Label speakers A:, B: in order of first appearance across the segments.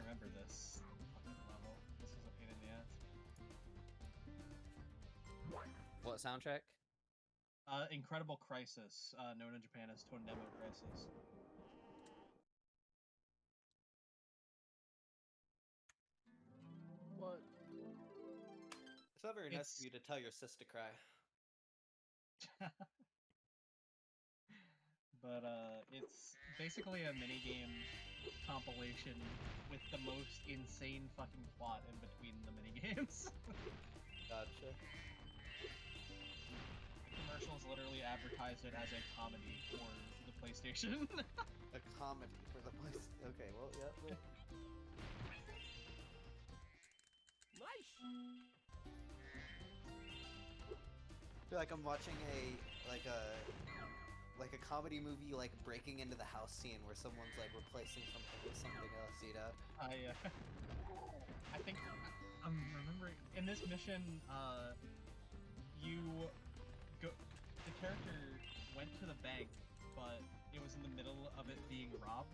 A: remember this fucking level. This was a pain in the ass.
B: What soundtrack?
A: Incredible Crisis, known in Japan as Tondemo Crisis.
C: What?
B: It's not very nice
A: It's-
B: of you to tell your sis to cry.
A: But it's basically a minigame compilation with the most insane fucking plot in between the minigames.
B: Gotcha.
A: The commercials literally advertise it as a comedy for the PlayStation.
B: A comedy for the place. Okay, well, yeah. Well.
C: Nice.
B: I feel like I'm watching a comedy movie, like breaking into the house scene where someone's like replacing something with something else, you know?
A: I think I'm remembering in this mission, the character went to the bank, but it was in the middle of it being robbed,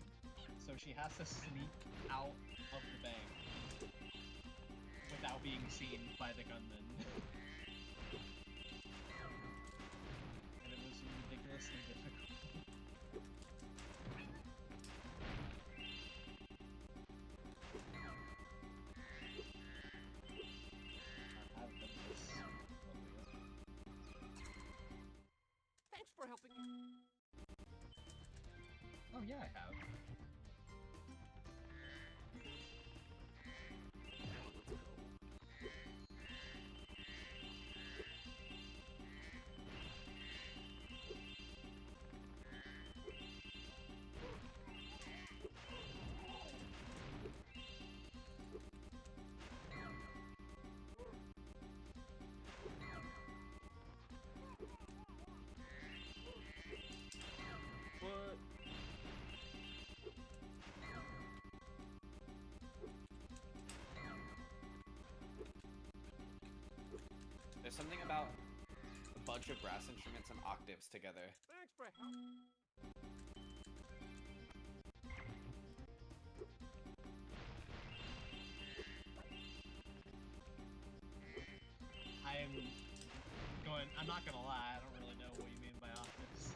A: so she has to sneak out of the bank without being seen by the gunman. And it was ridiculously difficult. I've done this level yet.
C: Thanks for helping me.
A: Oh yeah, I have.
C: What?
B: There's something about a bunch of brass instruments and octaves together.
C: Thanks for help.
A: I'm not gonna lie, I don't really know what you mean by octaves.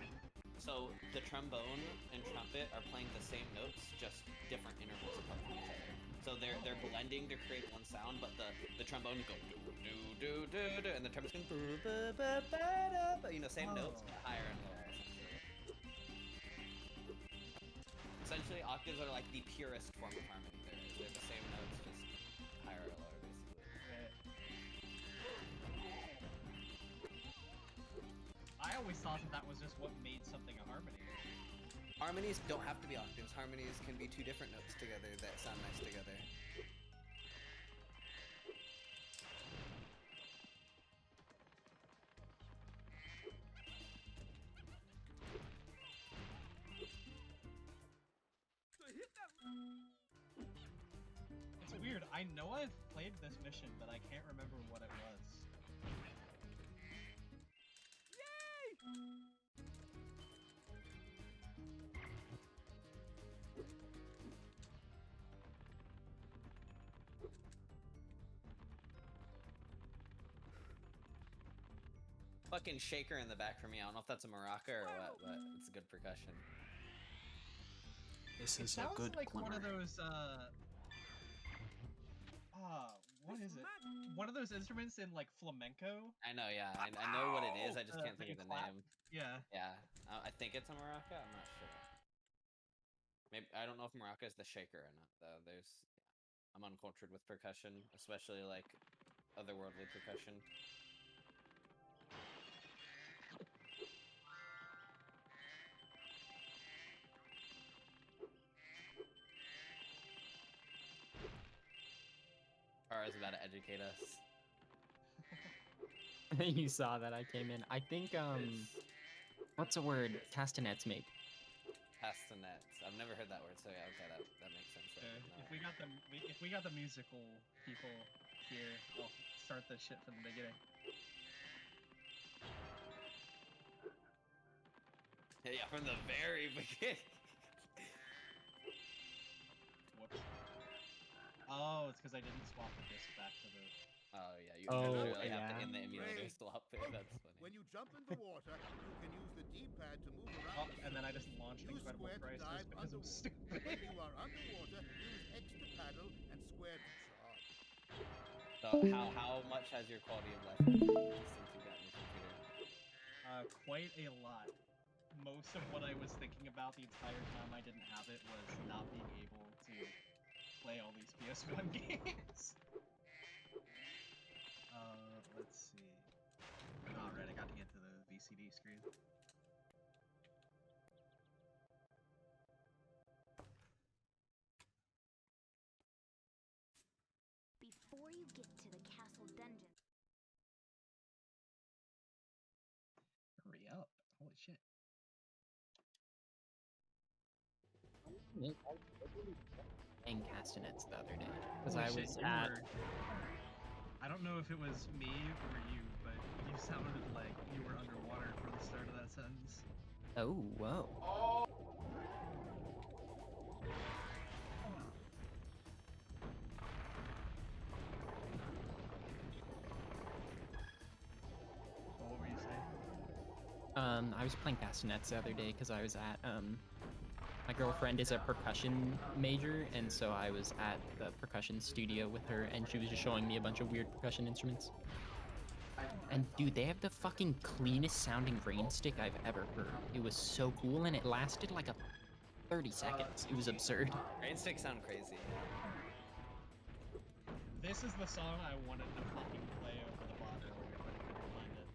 B: So the trombone and trumpet are playing the same notes, just different intervals apart from each other. So they're blending to create one sound, but the trombone go do do do do do, and the trumpet's going ba ba ba da, but you know, same notes, but higher and lower. Essentially, octaves are like the purest form of harmony there is. They're the same notes, just higher or lower, basically.
A: I always thought that was just what made something a harmony.
B: Harmonies don't have to be octaves. Harmonies can be two different notes together that sound nice together.
A: It's weird, I know I've played this mission, but I can't remember what it was.
B: Fucking shaker in the back for me. I don't know if that's a maraca or what, but it's a good percussion.
D: This
A: It
D: is a
A: sounds
D: good
A: like one of
D: glimmer.
A: those, what is it? One of those instruments in, like, flamenco?
B: I know, yeah. I know what it is. I just can't
A: that
B: think
A: you
B: of the
A: clap.
B: name.
A: Yeah.
B: Yeah. I think it's a maraca. I'm not sure. Maybe I don't know if maraca is the shaker or not, though. I'm uncultured with percussion, especially, like, otherworldly percussion. Kara's about to educate us.
D: You saw that I came in. I think what's a word castanets make?
B: Castanets. I've never heard that word, so yeah, okay, that makes sense.
A: If we got the musical people here, I'll start this shit from the beginning.
B: Yeah, from the very beginning.
A: Whoops. it's because I didn't swap the disc back to the.
B: Oh yeah, you
D: Oh,
B: literally have to
D: yeah.
B: in the emulator
E: Great.
B: swap it.
E: Oh,
B: That's funny.
E: When you jump into water, you can use the D-pad to move
A: Oh,
E: around.
A: and then I just launched
E: Use
A: Incredible
E: square to
A: Crisis
E: dive
A: because I'm
E: underwater.
A: stupid.
E: When you are underwater, use X to paddle and square to charge.
B: So how much has your quality of life improved since you got your computer?
A: Quite a lot. Most of what I was thinking about the entire time I didn't have it was not being able to play all these PS1 games. Let's see. Oh, right, I got to get to the VCD screen.
F: Before you get to the castle dungeon.
A: Hurry up. Holy shit.
D: Playing castanets the other day because
A: Holy
D: I
A: shit,
D: was
A: you
D: at.
A: were... I don't know if it was me or you, but you sounded like you were underwater for the start of that sentence.
D: Oh, whoa.
A: What were you saying?
D: I was playing castanets the other day because I was at my girlfriend is a percussion major, and so I was at the percussion studio with her, and she was just showing me a bunch of weird percussion instruments. And dude, they have the fucking cleanest sounding rain stick I've ever heard. It was so cool, and it lasted like 30 seconds. It was absurd.
B: Rain sticks sound crazy.
A: This is the song I wanted to fucking play over the bot earlier, but I couldn't find it.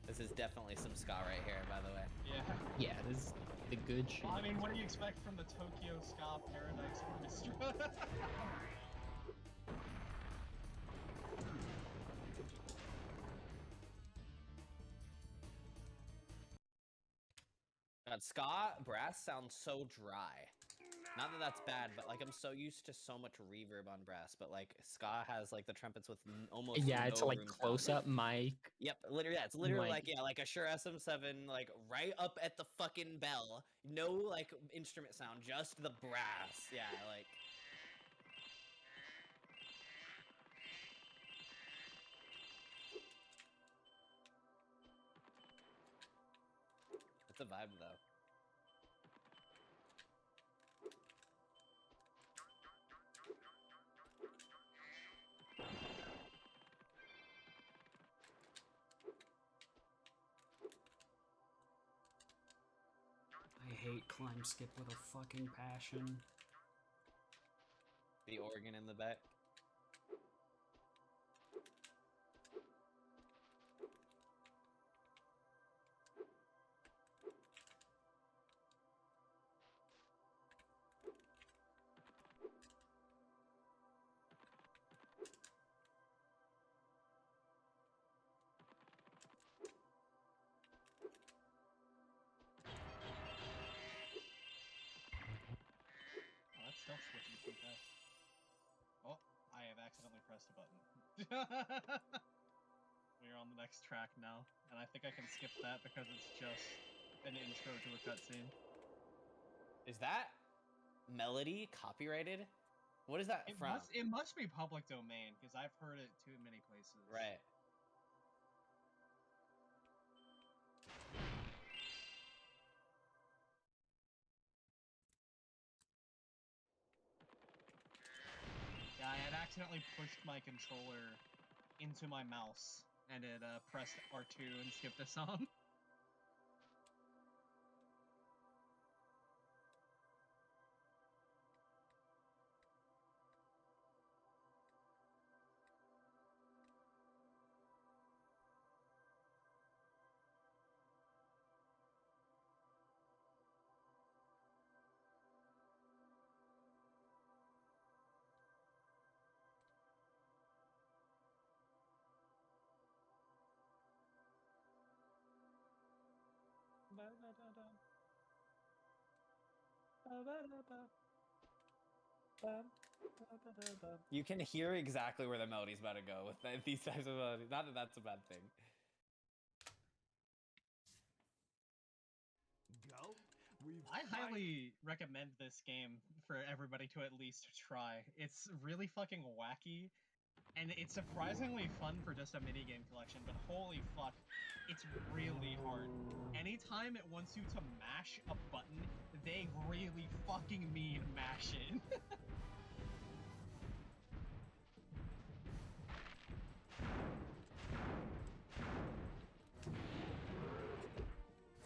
B: This is definitely some ska right here, by the way.
A: Yeah.
D: Yeah, this is the good shit.
A: Well, I mean, what do you expect from the Tokyo Ska Paradise Orchestra?
B: God, ska brass sounds so dry. Not that that's bad, but like I'm so used to so much reverb on brass, but like ska has like the trumpets with almost
D: Yeah,
B: no
D: it's like
B: room
D: close
B: sound.
D: up mic.
B: Yep, literally, yeah, it's literally
D: Like-
B: like yeah, like a Shure SM7, like right up at the fucking bell. No like instrument sound, just the brass. Yeah, like. It's a vibe though.
G: I hate climb skip with a fucking passion.
B: The organ in the back.
A: Oh, that's still switching too fast. Oh, I have accidentally pressed a button. We're on the next track now, and I think I can skip that because it's just an intro to a cutscene.
B: Is that melody copyrighted? What is that from?
A: It must be public domain because I've heard it too many places.
B: Right.
A: Yeah, I had accidentally pushed my controller into my mouse, and it pressed R2 and skipped a song.
B: You can hear exactly where the melody's about to go with these types of melodies. Not that that's a bad thing.
C: Gulp, we've
A: I highly recommend this game for everybody to at least try. It's really fucking wacky, and it's surprisingly fun for just a minigame collection, but holy fuck, it's really hard. Anytime it wants you to mash a button, they really fucking mean mash it.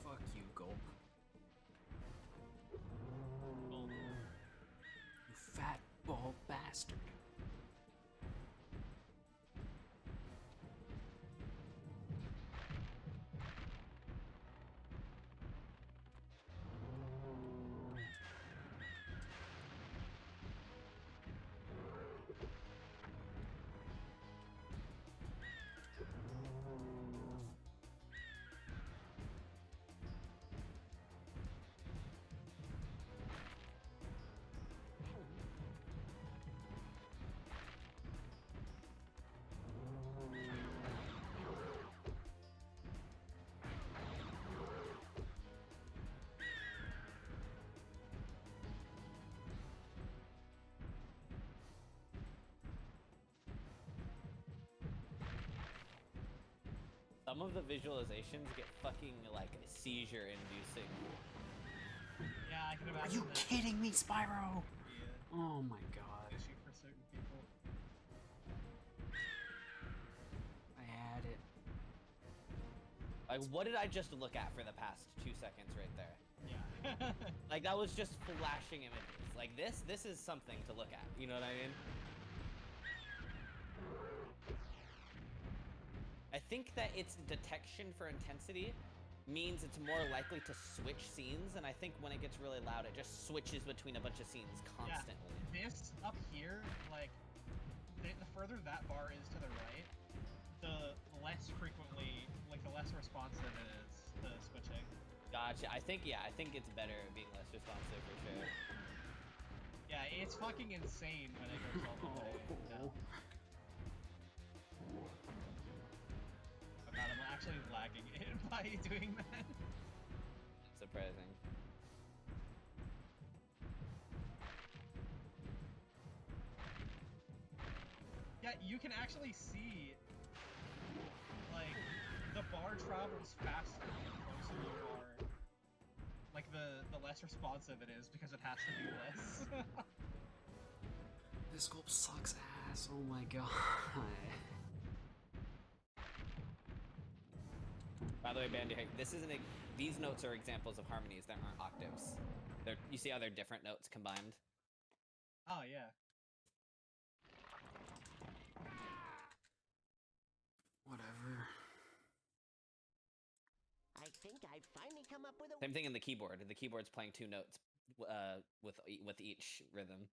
G: Fuck you, Gulp.
A: Well,
G: You fat bald bastard.
B: Some of the visualizations get fucking like seizure inducing.
A: yeah, I can
G: Are
A: imagine
G: you
A: that
G: kidding me, Spyro?
A: be
G: Oh my
A: an
G: god.
A: issue for certain people.
G: I had it.
B: Like, what did I just look at for the past 2 seconds right there?
A: Yeah.
B: Like, that was just flashing images. Like, this is something to look at. You know what I mean? I think that its detection for intensity means it's more likely to switch scenes, and I think when it gets really loud, it just switches between a bunch of scenes constantly.
A: Yeah, this up here, like, the further that bar is to the right, the less frequently, like, the less responsive it is to switching.
B: Gotcha. I think it's better at being less responsive for sure.
A: Yeah, it's fucking insane when it goes all the way down. Oh god, I'm actually lagging it by doing that.
B: Surprising.
A: Yeah, you can actually see, like, the bar travels faster the closer you are. Like, the less responsive it is because it has to do less.
G: This Gulp sucks ass. Oh my god.
B: By the way, Bandy, these notes are examples of harmonies that aren't octaves. You see how they're different notes combined?
A: Oh, yeah.
G: Whatever.
C: I think I've finally come up with a
B: Same thing in the keyboard. The keyboard's playing 2 notes with each rhythm.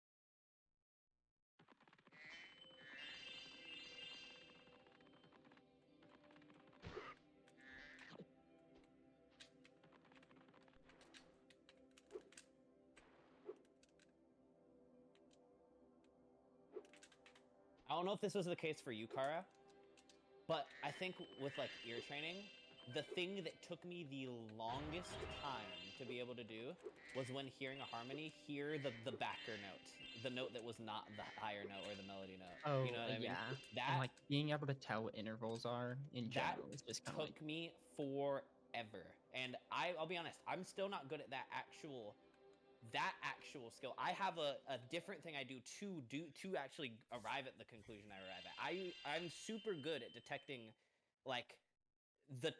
B: I don't know if this was the case for you, Kara, but I think with like ear training, the thing that took me the longest time to be able to do was when hearing a harmony, hear the backer note, the note that was not the higher note or the melody note.
D: Oh,
B: You know what I mean?
D: yeah.
B: That
D: And, like, being able to tell what intervals are in
B: that
D: general is just kind of
B: took
D: like...
B: me forever, and I'll be honest, I'm still not good at that actual skill. I have a different thing I do to actually arrive at the conclusion I arrive at. I'm super good at detecting, like, the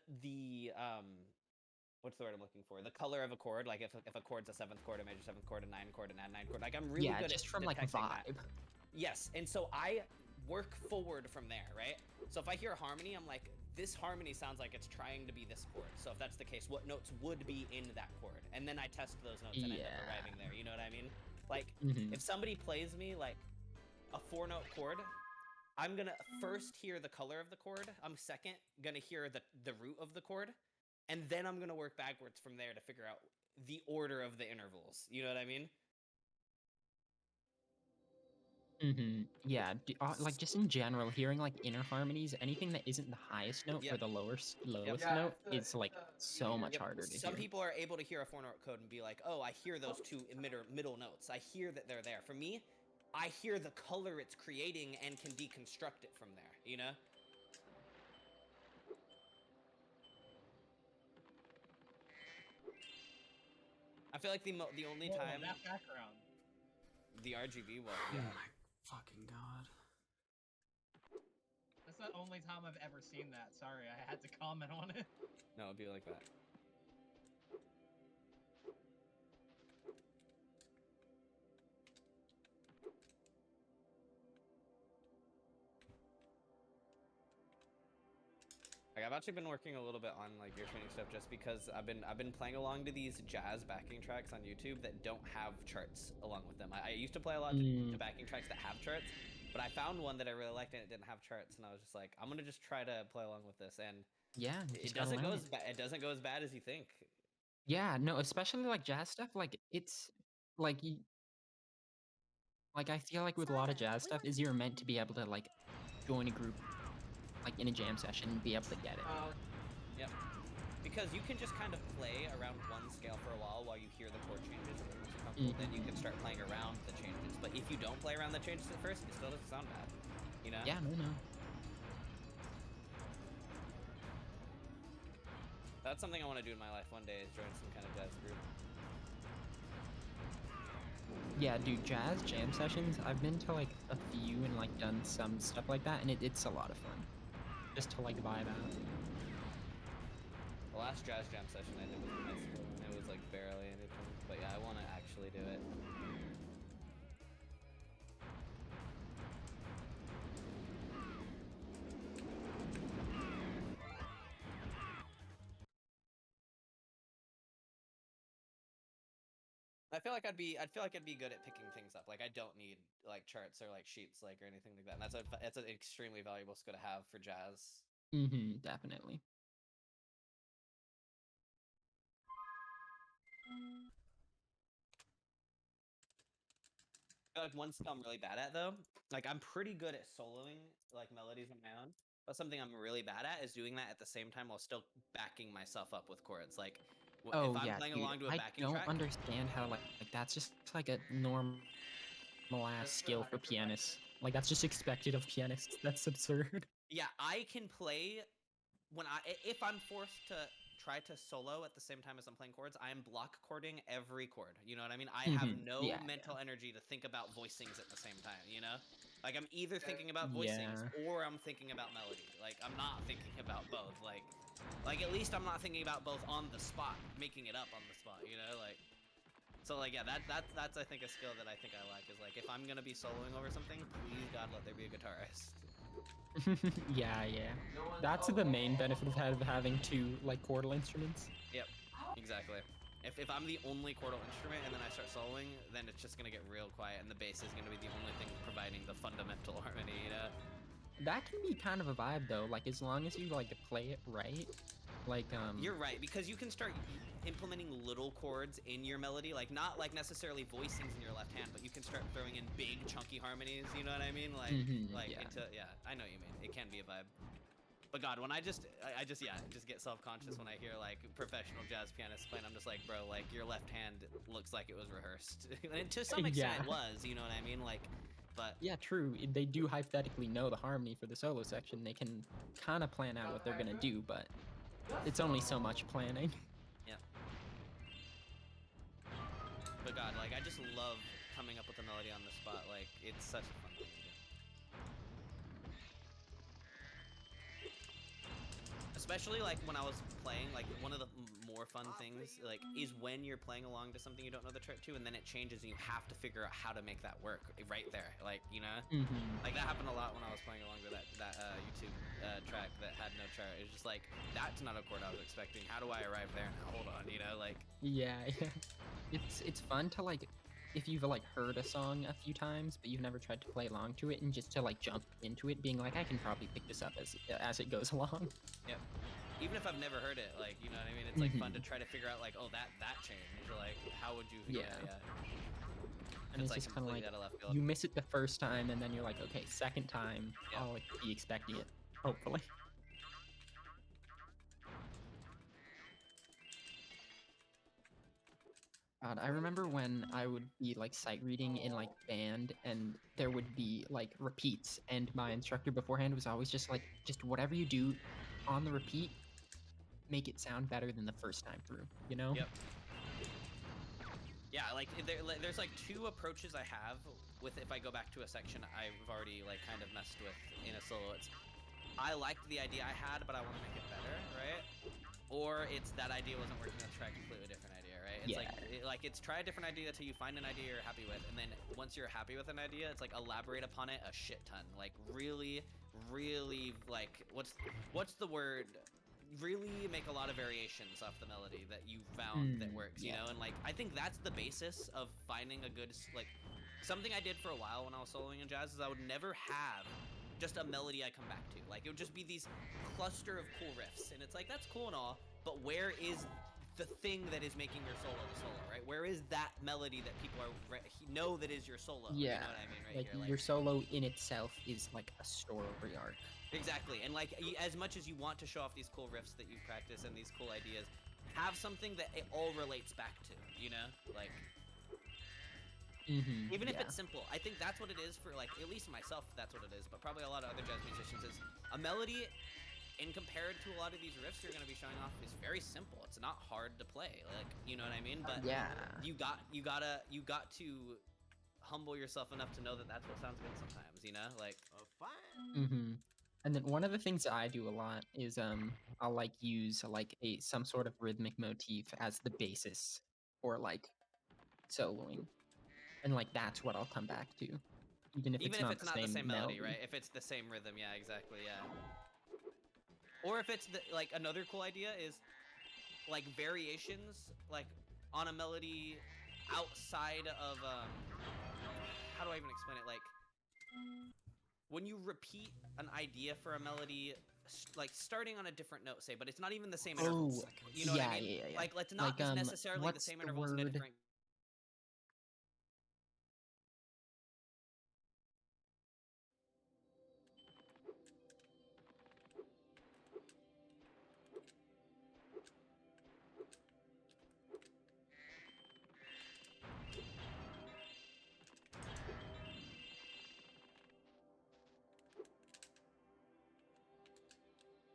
B: what's the word I'm looking for? The color of a chord. Like if a chord's a 7th chord, a major 7th chord, a 9th chord, an add 9 chord. Like I'm really
D: Yeah,
B: good
D: just
B: at
D: from, like,
B: detecting
D: vibe.
B: that. Yes, and so I work forward from there, right? So if I hear a harmony, I'm like, this harmony sounds like it's trying to be this chord. So if that's the case, what notes would be in that chord? And then I test those notes and end up
D: Yeah.
B: arriving there. You know what I mean? Like,
D: Mhm.
B: if somebody plays me like a 4-note chord, I'm gonna first hear the color of the chord. I'm second gonna hear the root of the chord, and then I'm gonna work backwards from there to figure out the order of the intervals. You know what I mean?
D: Yeah, like just in general, hearing like inner harmonies, anything that isn't the highest note or
B: Yep.
D: the
B: Yep.
D: lowest note is like so much
B: Yep.
D: harder to
B: Some
D: hear.
B: people are able to hear a 4-note code and be like, "Oh, I hear those two middle notes. I hear that they're there." For me, I hear the color it's creating and can deconstruct it from there. You know? I feel like the only
A: Whoa,
B: time
A: that background.
B: the RGB one,
G: Oh
B: yeah.
G: my fucking god.
A: That's the only time I've ever seen that. Sorry, I had to comment on it.
B: No, it'd be like that. Like, I've actually been working a little bit on like ear training stuff just because I've been playing along to these jazz backing tracks on YouTube that don't have charts along with them. I used to play a lot to backing tracks that have charts, but I found one that I really liked and it didn't have charts, and I was just like, I'm gonna just try to play along with this, and
D: Yeah, you
B: it
D: just gotta
B: doesn't
D: learn
B: go
D: it.
B: it doesn't go as bad as you think.
D: Yeah, no, especially like jazz stuff, like it's like like I feel like with a lot of jazz stuff is you're meant to be able to like join a group like in a jam session and be able to get it.
B: Yep. Because you can just kind of play around one scale for a while you hear the chord changes, and once you're comfortable, then you can start playing around the changes. But if you don't play around the changes at first, it still doesn't sound bad. You know?
D: Yeah, no.
B: That's something I want to do in my life one day, is join some kind of jazz group.
D: Yeah, dude, jazz jam sessions, I've been to like a few and like done some stuff like that, and it's a lot of fun. Just to like vibe out.
B: The last jazz jam session I did was in high school, and it was like barely anything. But yeah, I want to actually do it. I feel like I'd be good at picking things up. Like, I don't need like charts or like sheets like or anything like that. And that's an extremely valuable skill to have for jazz.
D: Definitely.
B: I feel like one skill I'm really bad at though, like I'm pretty good at soloing like melodies on my own, but something I'm really bad at is doing that at the same time while still backing myself up with chords. Like, if
D: Oh
B: I'm
D: yeah,
B: playing
D: dude.
B: along to a
D: I
B: backing
D: don't
B: track,
D: understand how like that's just like a normal ass skill for pianists. Like that's just expected of pianists. That's absurd.
B: yeah, I can play if I'm forced to try to solo at the same time as I'm playing chords, I am block chording every chord. You know what I mean? I have no
D: Yeah,
B: mental energy to think about voicings at the same time, you know? Like, I'm either thinking about
D: yeah.
B: voicings or I'm thinking about melody. Like, I'm not thinking about both. Like at least I'm not thinking about both on the spot, making it up on the spot, you know? Like, so like, yeah, that's I think a skill that I think I lack, is like, if I'm gonna be soloing over something, please God let there be a guitarist.
D: Yeah. That's the main benefit of having two like chordal instruments.
B: Yep, exactly. If I'm the only chordal instrument and then I start soloing, then it's just gonna get real quiet, and the bass is gonna be the only thing providing the fundamental harmony, you know?
D: That can be kind of a vibe though, like as long as you like play it right. Like
B: You're right, because you can start implementing little chords in your melody, like not like necessarily voicings in your left hand, but you can start throwing in big chunky harmonies, you know what I mean? Like
D: yeah.
B: I know what you mean. It can be a vibe. But God, when I just get self-conscious when I hear like professional jazz pianists playing. I'm just like, bro, like your left hand looks like it was rehearsed. And to some extent
D: Yeah.
B: it was, you know what I mean? Like, but
D: Yeah, true. They do hypothetically know the harmony for the solo section. They can kind of plan out what they're gonna do, but it's only so much planning.
B: yeah. But God, like I just love coming up with a melody on the spot. Like, it's such a fun thing to do. Especially like when I was playing, like one of the more fun things like is when you're playing along to something you don't know the chart to, and then it changes and you have to figure out how to make that work right there. Like, you know, like that happened a lot when I was playing along to that YouTube track that had no chart. It's just like, that's not a chord I was expecting. How do I arrive there now? Hold on, you know, like.
D: Yeah. It's fun to like if you've like heard a song a few times but you've never tried to play along to it, and just to like jump into it being like, I can probably pick this up as it goes along.
B: Yep. Even if I've never heard it, like, you know what I mean? It's like fun to try to figure out like, oh, that change, or like, how would you?
D: Yeah. And it's
B: like
D: just kind of like,
B: completely out of left field.
D: you miss it the first time, and then you're like, okay, second time,
B: Yeah.
D: I'll like be expecting it, hopefully. God, I remember when I would be like sight reading in like band, and there would be like repeats, and my instructor beforehand was always just like, just whatever you do on the repeat, make it sound better than the first time through, you know?
B: Yep. Yeah, like there's like two approaches I have with if I go back to a section I've already like kind of messed with in a solo. It's I liked the idea I had, but I want to make it better, right? Or it's that idea wasn't working, let's try a completely different idea, right? It's like it's try a different idea till you find an idea you're happy with, and then once you're happy with an idea, it's like elaborate upon it a shit ton. Like really like what's the word? Really make a lot of variations off the melody that you found that works, you know? And like I think that's the basis of finding a good like something I did for a while when I was soloing in jazz is I would never have just a melody I come back to. Like it would just be these cluster of cool riffs, and it's like that's cool and all, but where is the thing that is making your solo the solo, right? Where is that melody that people know that is your solo?
D: Yeah,
B: You know what I mean, right?
D: like
B: here?
D: your solo in itself is like a story arc.
B: Exactly, and like as much as you want to show off these cool riffs that you practice and these cool ideas, have something that it all relates back to, you know? Like, even if it's simple, I think that's what it is for, like, at least myself, that's what it is, but probably a lot of other jazz musicians is a melody, in compared to a lot of these riffs you're going to be showing off, is very simple. It's not hard to play, like, you know what I mean? But you got to humble yourself enough to know that that's what sounds good sometimes, you know? Like,
D: And then one of the things I do a lot is I'll like use like some sort of rhythmic motif as the basis for like soloing, and like that's what I'll come back to, even if it's not the same melody,
B: right? If it's the same rhythm, yeah, exactly, yeah. Or if it's like another cool idea is like variations like on a melody outside of how do I even explain it? Like when you repeat an idea for a melody, like starting on a different note, say, but it's not even the same intervals. You know what I mean?
D: Yeah.
B: Like let's not
D: like,
B: necessarily the same intervals in a different.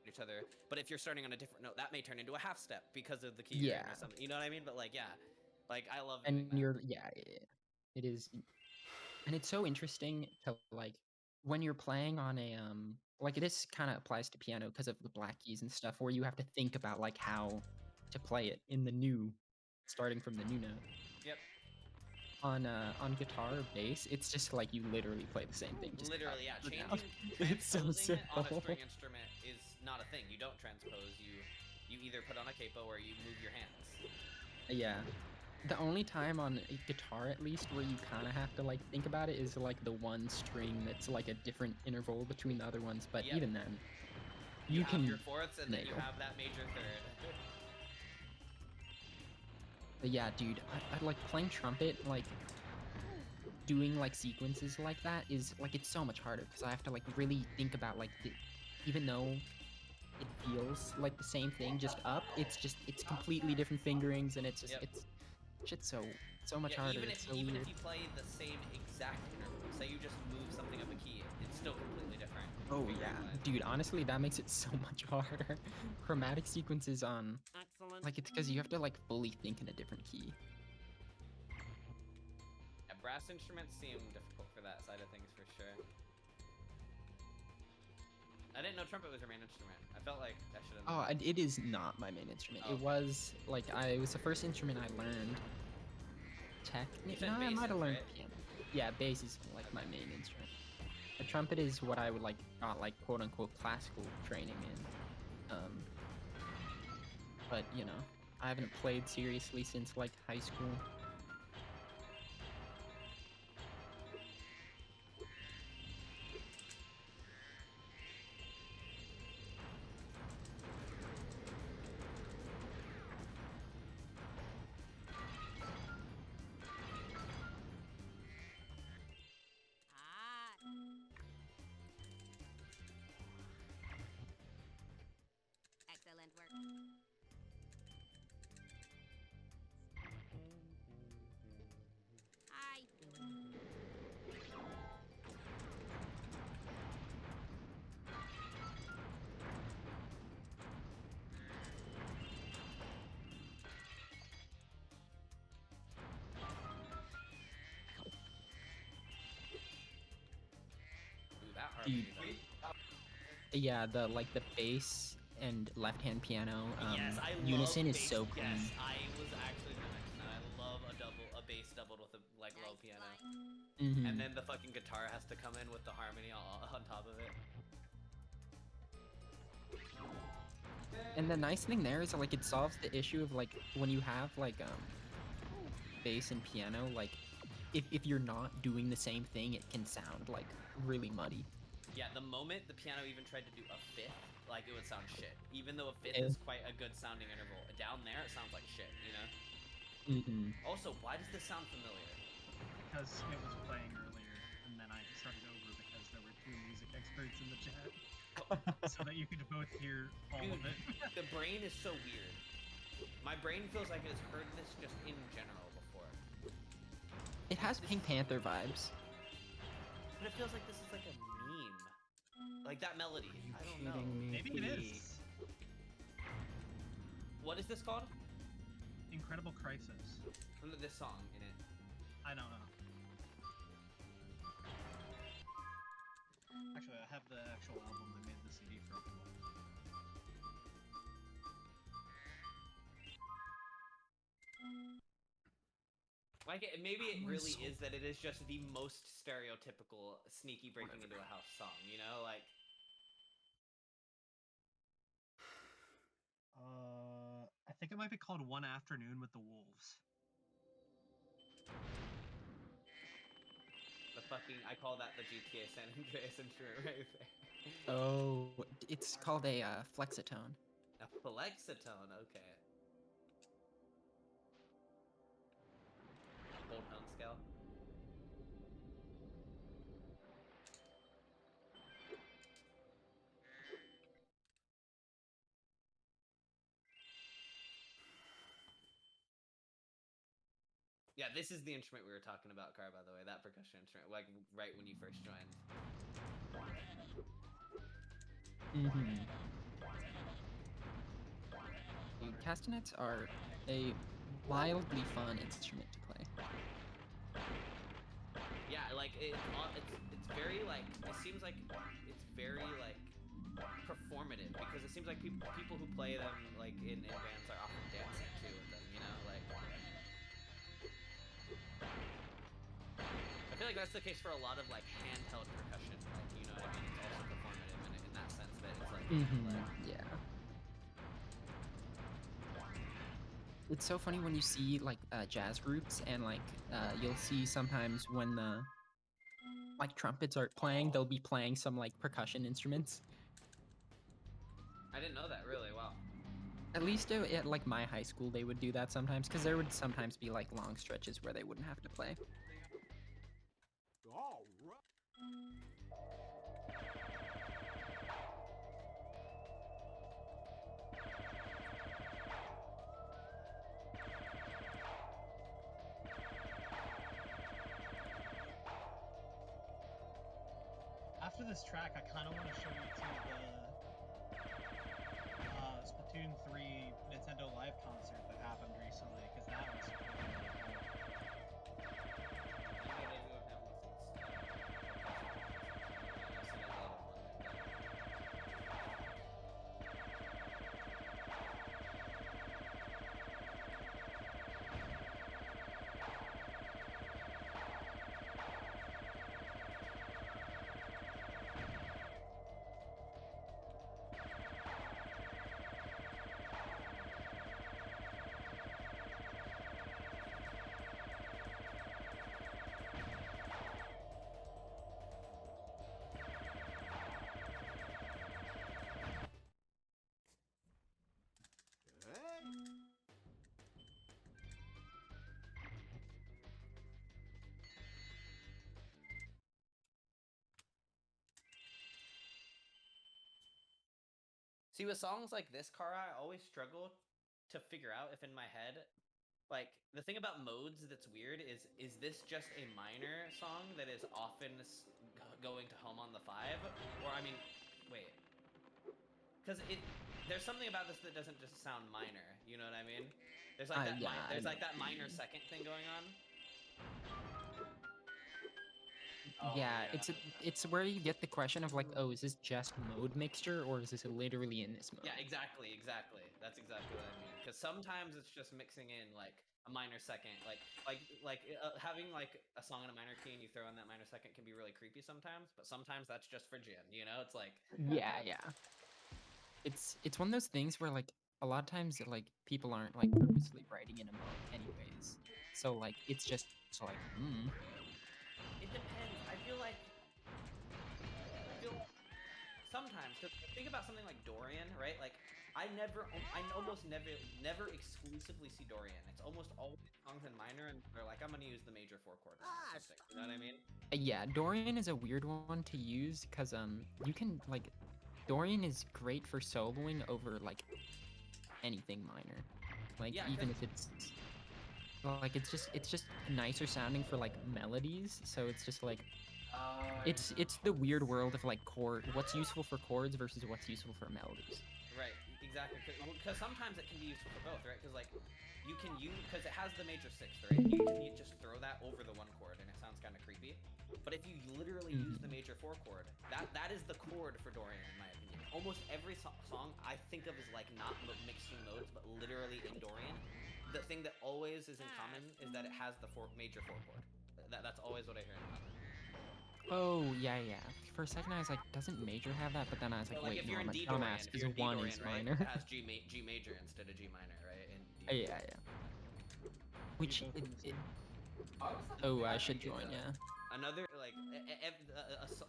B: Each other, but if you're starting on a different note, that may turn into a half step because of the key you're in or something. You know what I mean? But like, yeah, like I love doing that.
D: It is, and it's so interesting to like when you're playing on a like this kind of applies to piano because of the black keys and stuff, where you have to think about like how to play it in the new, starting from the new note.
B: Yep.
D: On guitar or bass, it's just like you literally play the same thing. Just
B: literally, yeah.
D: It's so
B: Transposing it on a
D: simple.
B: string instrument is not a thing. You don't transpose. You either put on a capo or you move your hands.
D: Yeah. The only time on a guitar, at least, where you kind of have to like think about it is like the one string that's like a different interval between the other ones. But even then,
B: you
D: can
B: have your fourths and then you have that major third.
D: But yeah, dude, I like playing trumpet, like doing like sequences like that is like it's so much harder because I have to like really think about like even though it feels like the same thing just up, it's completely different fingerings, and it's just shit's so much harder.
B: Even
D: if
B: you play the same exact interval, say you just move something up a key, it's still completely different.
D: Oh yeah, dude, honestly that makes it so much harder. Chromatic sequences on like it's because you have to like fully think in a different key.
B: Yeah, brass instruments seem difficult for that side of things for sure. I didn't know trumpet was your main instrument. I felt like I should have.
D: Oh, it is not my main instrument. It was like it was the first instrument I learned. Technically, no, I might have learned piano. Yeah, bass is like my main instrument. The trumpet is what I would like got like quote unquote classical training in. But you know, I haven't played seriously since like high school.
B: harmonies
D: Dude.
B: in.
D: Yeah, the bass and left-hand piano
B: Yes, I love
D: unison is
B: bass.
D: so clean.
B: Yes, I was actually gonna mention that. I love a bass doubled with a low piano.
D: Mm-hmm.
B: And then the fucking guitar has to come in with the harmony on top of it.
D: And the nice thing there is like it solves the issue of like when you have like bass and piano, like if you're not doing the same thing, it can sound like really muddy.
B: Yeah, the moment the piano even tried to do a fifth, like it would sound shit. Even though a fifth is quite a good sounding interval, down there it sounds like shit, you know?
D: Mm-hmm.
B: Also, why does this sound familiar?
A: Because it was playing earlier, and then I started over because there were 2 music experts in the chat, so that you could both hear all of it.
B: The brain is so weird. My brain feels like it's heard this just in general before.
D: It has Pink Panther vibes.
B: But it feels like this is like a meme. Like that melody. I don't know.
G: Me?
A: Maybe it is.
B: What is this called?
A: Incredible Crisis.
B: This song in it.
A: I don't know. Actually, I have the actual album that made the CD for it.
B: Like, maybe it really is that it is just the most stereotypical sneaky breaking into a house song, you know? Like...
A: I think it might be called One Afternoon with the Wolves.
B: The fucking... I call that the GTA San Andreas intro right there.
D: Oh, it's called a flexitone.
B: A flexitone, okay. Whole tone scale. Yeah, this is the instrument we were talking about, Car, by the way. That percussion instrument, like, right when you first joined.
D: Mm-hmm. Dude, castanets are a wildly fun instrument to play.
B: Yeah, like, it's very, like, it seems like it's very, like, performative, because it seems like people who play them, like, in bands are often dancing, too, with them, you know? Like... I feel like that's the case for a lot of like handheld percussion, like, you know what I mean? It's also performative in that sense that it's like,
D: Yeah. It's so funny when you see like jazz groups and like you'll see sometimes when the like trumpets are playing, they'll be playing some like percussion instruments.
B: I didn't know that, really. Wow.
D: At least at like my high school, they would do that sometimes because there would sometimes be like long stretches where they wouldn't have to play.
E: All right.
A: After this track, I kind of want to show you to the Splatoon 3 Nintendo Live concert that happened recently, because that was really cool.
B: See, with songs like this, Kara, I always struggle to figure out if in my head, like, the thing about modes that's weird is this just a minor song that is often going to home on the 5? Or, I mean, wait. Because there's something about this that doesn't just sound minor, you know what I mean? There's like that,
D: Yeah,
B: there's like that minor second thing going on. Oh,
D: Yeah, it's where you get the question of like, oh, is this just mode mixture or is this literally in this mode?
B: Yeah, exactly. That's exactly what I mean. Because sometimes it's just mixing in like a minor second, having like a song in a minor key and you throw in that minor second can be really creepy sometimes. But sometimes that's just for Jin. You know, it's like
D: Yeah, yeah. It's one of those things where like a lot of times like people aren't like purposely writing in a mode anyways. So like it's just like
B: it depends. I feel like sometimes, because think about something like Dorian, right? Like I almost never exclusively see Dorian. It's almost always songs in minor, and they're like, I'm gonna use the major 4 chord or something. You know what I mean?
D: yeah, Dorian is a weird one to use because you can like Dorian is great for soloing over like anything minor. Like
B: Yeah,
D: even if it's like it's just nicer sounding for like melodies, so it's just like it's the weird world of like what's useful for chords versus what's useful for melodies.
B: right, exactly. Because sometimes it can be useful for both, right? Because like you can use because it has the major sixth, right? And you can just throw that over the 1 chord, and it sounds kind of creepy. But if you literally use the major 4 chord, that is the chord for Dorian, in my opinion. Almost every song I think of as like not mixing modes, but literally in Dorian. The thing that always is in common is that it has the major 4 chord. That's always what I hear in common.
D: Oh yeah, yeah. For a second I was like, doesn't major have that? But then I was like,
B: So like
D: wait,
B: if
D: no,
B: you're
D: I'm
B: in
D: a
B: D Dorian,
D: dumbass because one is
B: right,
D: minor.
B: it has G major instead of G minor, right? In D.
D: Yeah, yeah. Which
A: both in the same.
D: oh, I should join, yeah.
B: Another like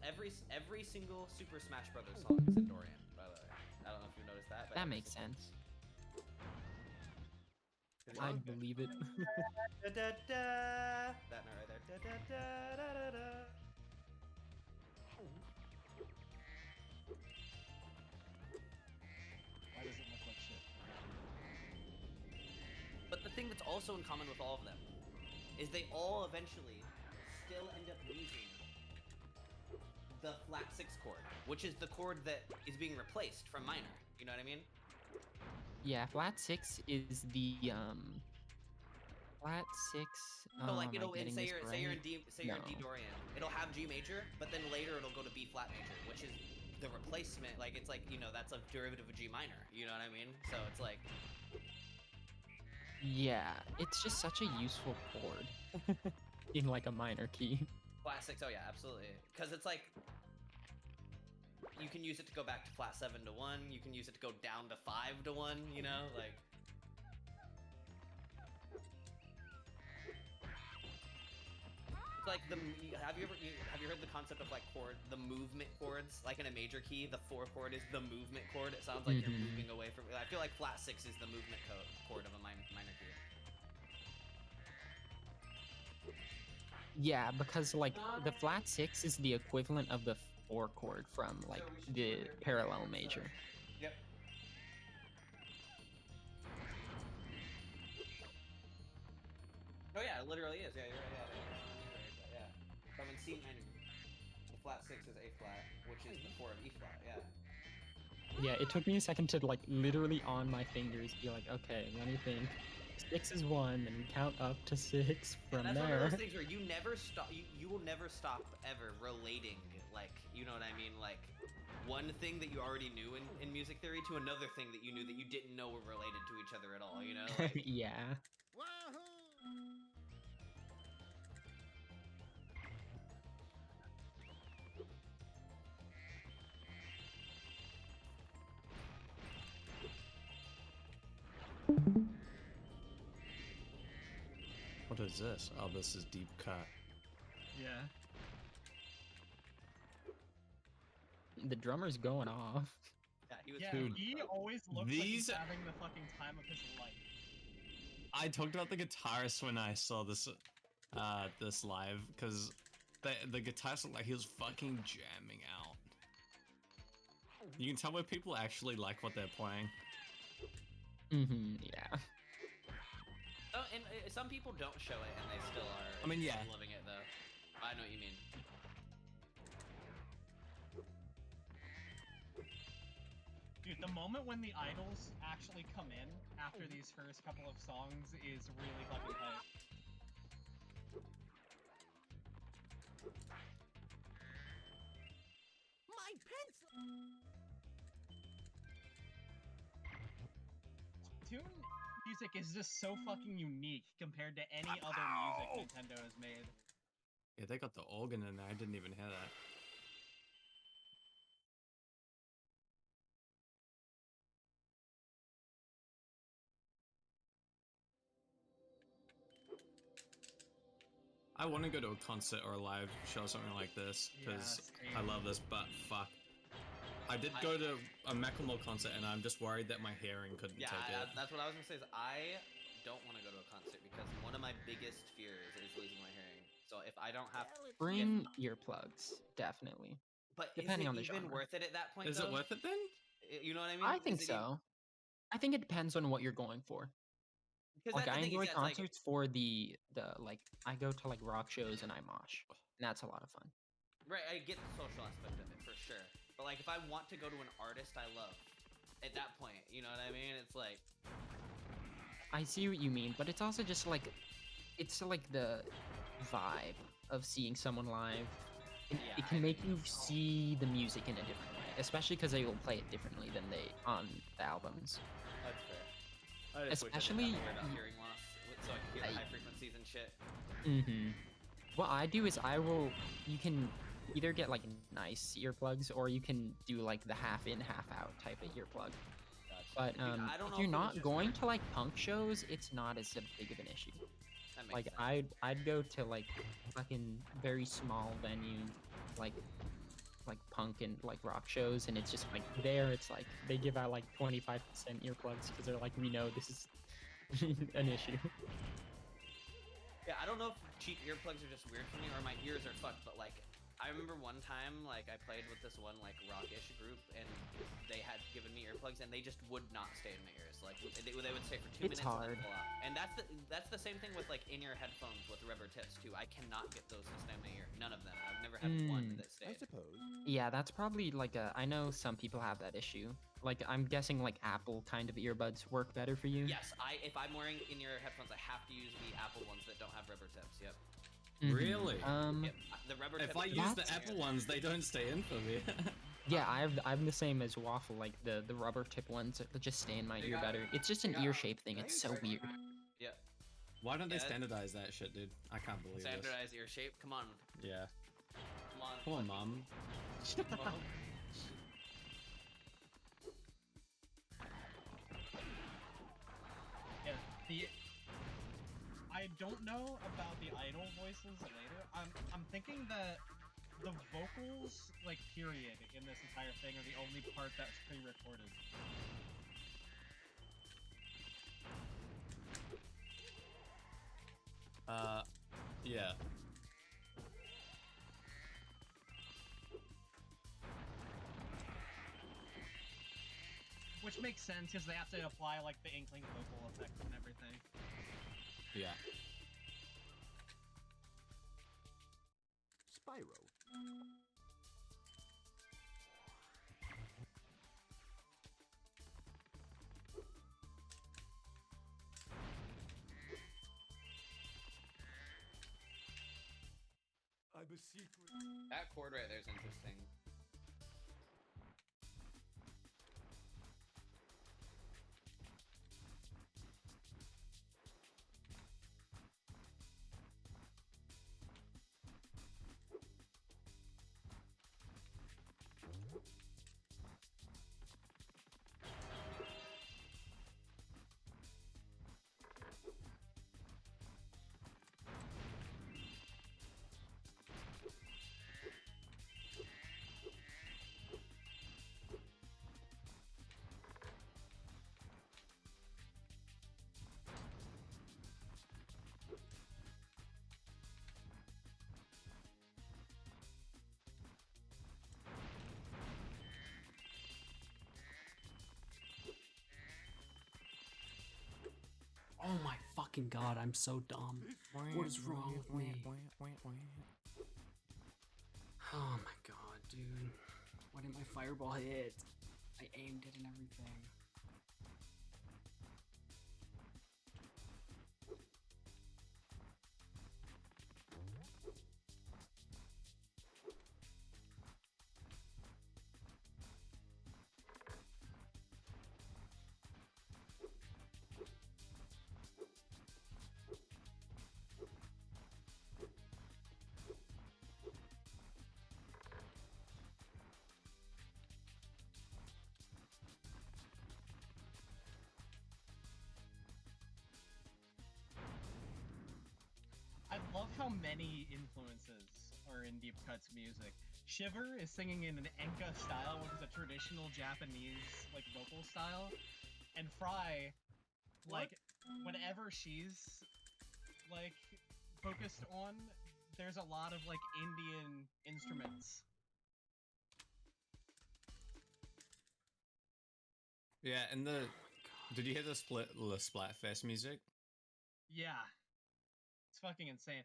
B: every single Super Smash Brothers song is in Dorian. By the way, I don't know if you noticed that, but
D: That makes sense. I believe it.
B: That note right there.
A: Why does it look like shit?
B: But the thing that's also in common with all of them is they all eventually still end up using the flat 6 chord, which is the chord that is being replaced from minor. You know what I mean?
D: Yeah, flat 6 is the flat 6
B: So like
D: am I
B: it'll and
D: getting this right?
B: say you're in D
D: No.
B: Dorian, it'll have G major, but then later it'll go to B flat major, which is the replacement. Like it's like, you know, that's a derivative of G minor. You know what I mean? So it's like
D: Yeah, it's just such a useful chord in like a minor key.
B: flat 6. Oh yeah, absolutely. Because it's like you can use it to go back to flat 7 to 1. You can use it to go down to 5 to 1. You know, like. It's like have you heard the concept of like the movement chords, like in a major key the 4 chord is the movement chord. It sounds like you're moving away from. I feel like flat 6 is the movement chord of a minor key.
D: Yeah, because like the flat 6 is the equivalent of the 4 chord from like the parallel major.
B: Yep. Oh yeah, it literally is. Yeah, you're right. Yeah. From in C minor, the flat 6 is A flat, which is the 4 of E flat. Yeah.
D: Yeah, it took me a second to like literally on my fingers be like, okay, let me think. 6 is 1, and we count up to 6 from
B: And that's
D: there.
B: one of those things where you never stop. You will never stop ever relating, like, you know what I mean, like one thing that you already knew in music theory to another thing that you knew that you didn't know were related to each other at all. You know, like.
D: Yeah.
E: Wahoo!
H: What is this? Oh, this is deep cut.
A: Yeah.
D: The drummer's going off.
B: Yeah, he was.
A: Yeah,
H: Dude,
A: he always looks like he's
H: these-
A: having the fucking time of his life.
H: I talked about the guitarist when I saw this, this live, because the guitarist looked like he was fucking jamming out. You can tell where people actually like what they're playing.
D: Yeah.
B: Oh, and some people don't show it, and they still are.
H: I mean, yeah.
B: Loving it though. I know what you mean.
A: Dude, the moment when the idols actually come in after these first couple of songs is really fucking hype. Toon music is just so fucking unique compared to any other music Nintendo has made.
H: Yeah, they got the organ in there. I didn't even hear that. I want to go to a concert or a live show, something like this, because I love this, but fuck. I did go to a Macklemore concert, and I'm just worried that my hearing couldn't take it.
B: That's what I was gonna say. Is I don't want to go to a concert because one of my biggest fears is losing my hearing. So if I don't have,
D: Bring earplugs, definitely.
B: but
D: Depending
B: is it
D: on the
B: even
D: genre.
B: worth it at that point?
H: Is it worth it then?
B: You know what I mean?
D: I think
B: Is it even-
D: so. I think it depends on what you're going for.
B: Because
D: Like
B: that's
D: I
B: the thing,
D: enjoy
B: is that's like,
D: concerts for the like I go to like rock shows and I mosh, and that's a lot of fun.
B: right, I get the social aspect of it for sure. But like, if I want to go to an artist I love, at that point, you know what I mean? It's like,
D: I see what you mean, but it's also just like it's like the vibe of seeing someone live. It can make you see the music in a different way, especially because they will play it differently than they on the albums.
B: that's fair. I just wish I
D: Especially
B: didn't have to worry about hearing loss, so I can hear the high frequencies and shit.
D: What I do is you can either get like nice earplugs or you can do like the half in, half out type of earplug. But
B: Dude, I don't know
D: if you're
B: if it was
D: not
B: just
D: going
B: me.
D: to like punk shows, it's not as big of an issue.
B: That makes
D: Like
B: sense.
D: I'd go to like fucking very small venue, like punk and like rock shows, and it's just like there it's like they give out like 25% earplugs because they're like, we know this is an issue.
B: Yeah, I don't know if cheap earplugs are just weird for me or my ears are fucked, but like, I remember one time, like, I played with this one, like, rock-ish group, and they had given me earplugs, and they just would not stay in my ears. Like, they would stay for 2
D: It's
B: minutes and
D: hard.
B: then pull out. And that's the same thing with, like, in-ear headphones with rubber tips, too. I cannot get those to stay in my ear. None of them. I've never had one that
E: I
B: stayed.
E: suppose.
D: Yeah, that's probably like I know some people have that issue. Like I'm guessing like Apple kind of earbuds work better for you.
B: Yes, if I'm wearing in-ear headphones, I have to use the Apple ones that don't have rubber tips. Yep.
H: Really?
B: Yep. The rubber
H: If
B: tips
H: I
B: just
H: use
B: stay
H: the
B: in
H: Apple
B: my ear.
H: ones, they don't stay in for me.
D: Yeah, I'm the same as Waffle. Like the rubber tip ones that just stay in my ear better. It's just an ear shape thing. It's so weird.
B: Yep.
H: Why don't they
B: Yeah.
H: standardize that shit, dude? I can't believe this.
B: Standardized ear shape. Come on.
H: Yeah.
B: Come on.
H: Come on, mom.
B: Well,
A: Yeah, I don't know about the idol voices later. I'm thinking that the vocals, like, period, in this entire thing are the only part that's pre-recorded.
H: Yeah.
A: Which makes sense, because they have to apply, like, the Inkling vocal effects and everything.
H: Yeah.
E: Spyro. I'm a secret.
B: that chord right there is interesting.
G: Oh my fucking god, I'm so dumb. What is wrong with me? Oh my god, dude. Why didn't my fireball hit? I aimed it and everything.
A: how many influences are in Deep Cut's music. Shiver is singing in an Enka style, which is a traditional Japanese like vocal style, and Fry, like whenever she's like focused on, there's a lot of like Indian instruments.
H: Yeah, and did you hear the Splatfest music?
A: Yeah, it's fucking insane.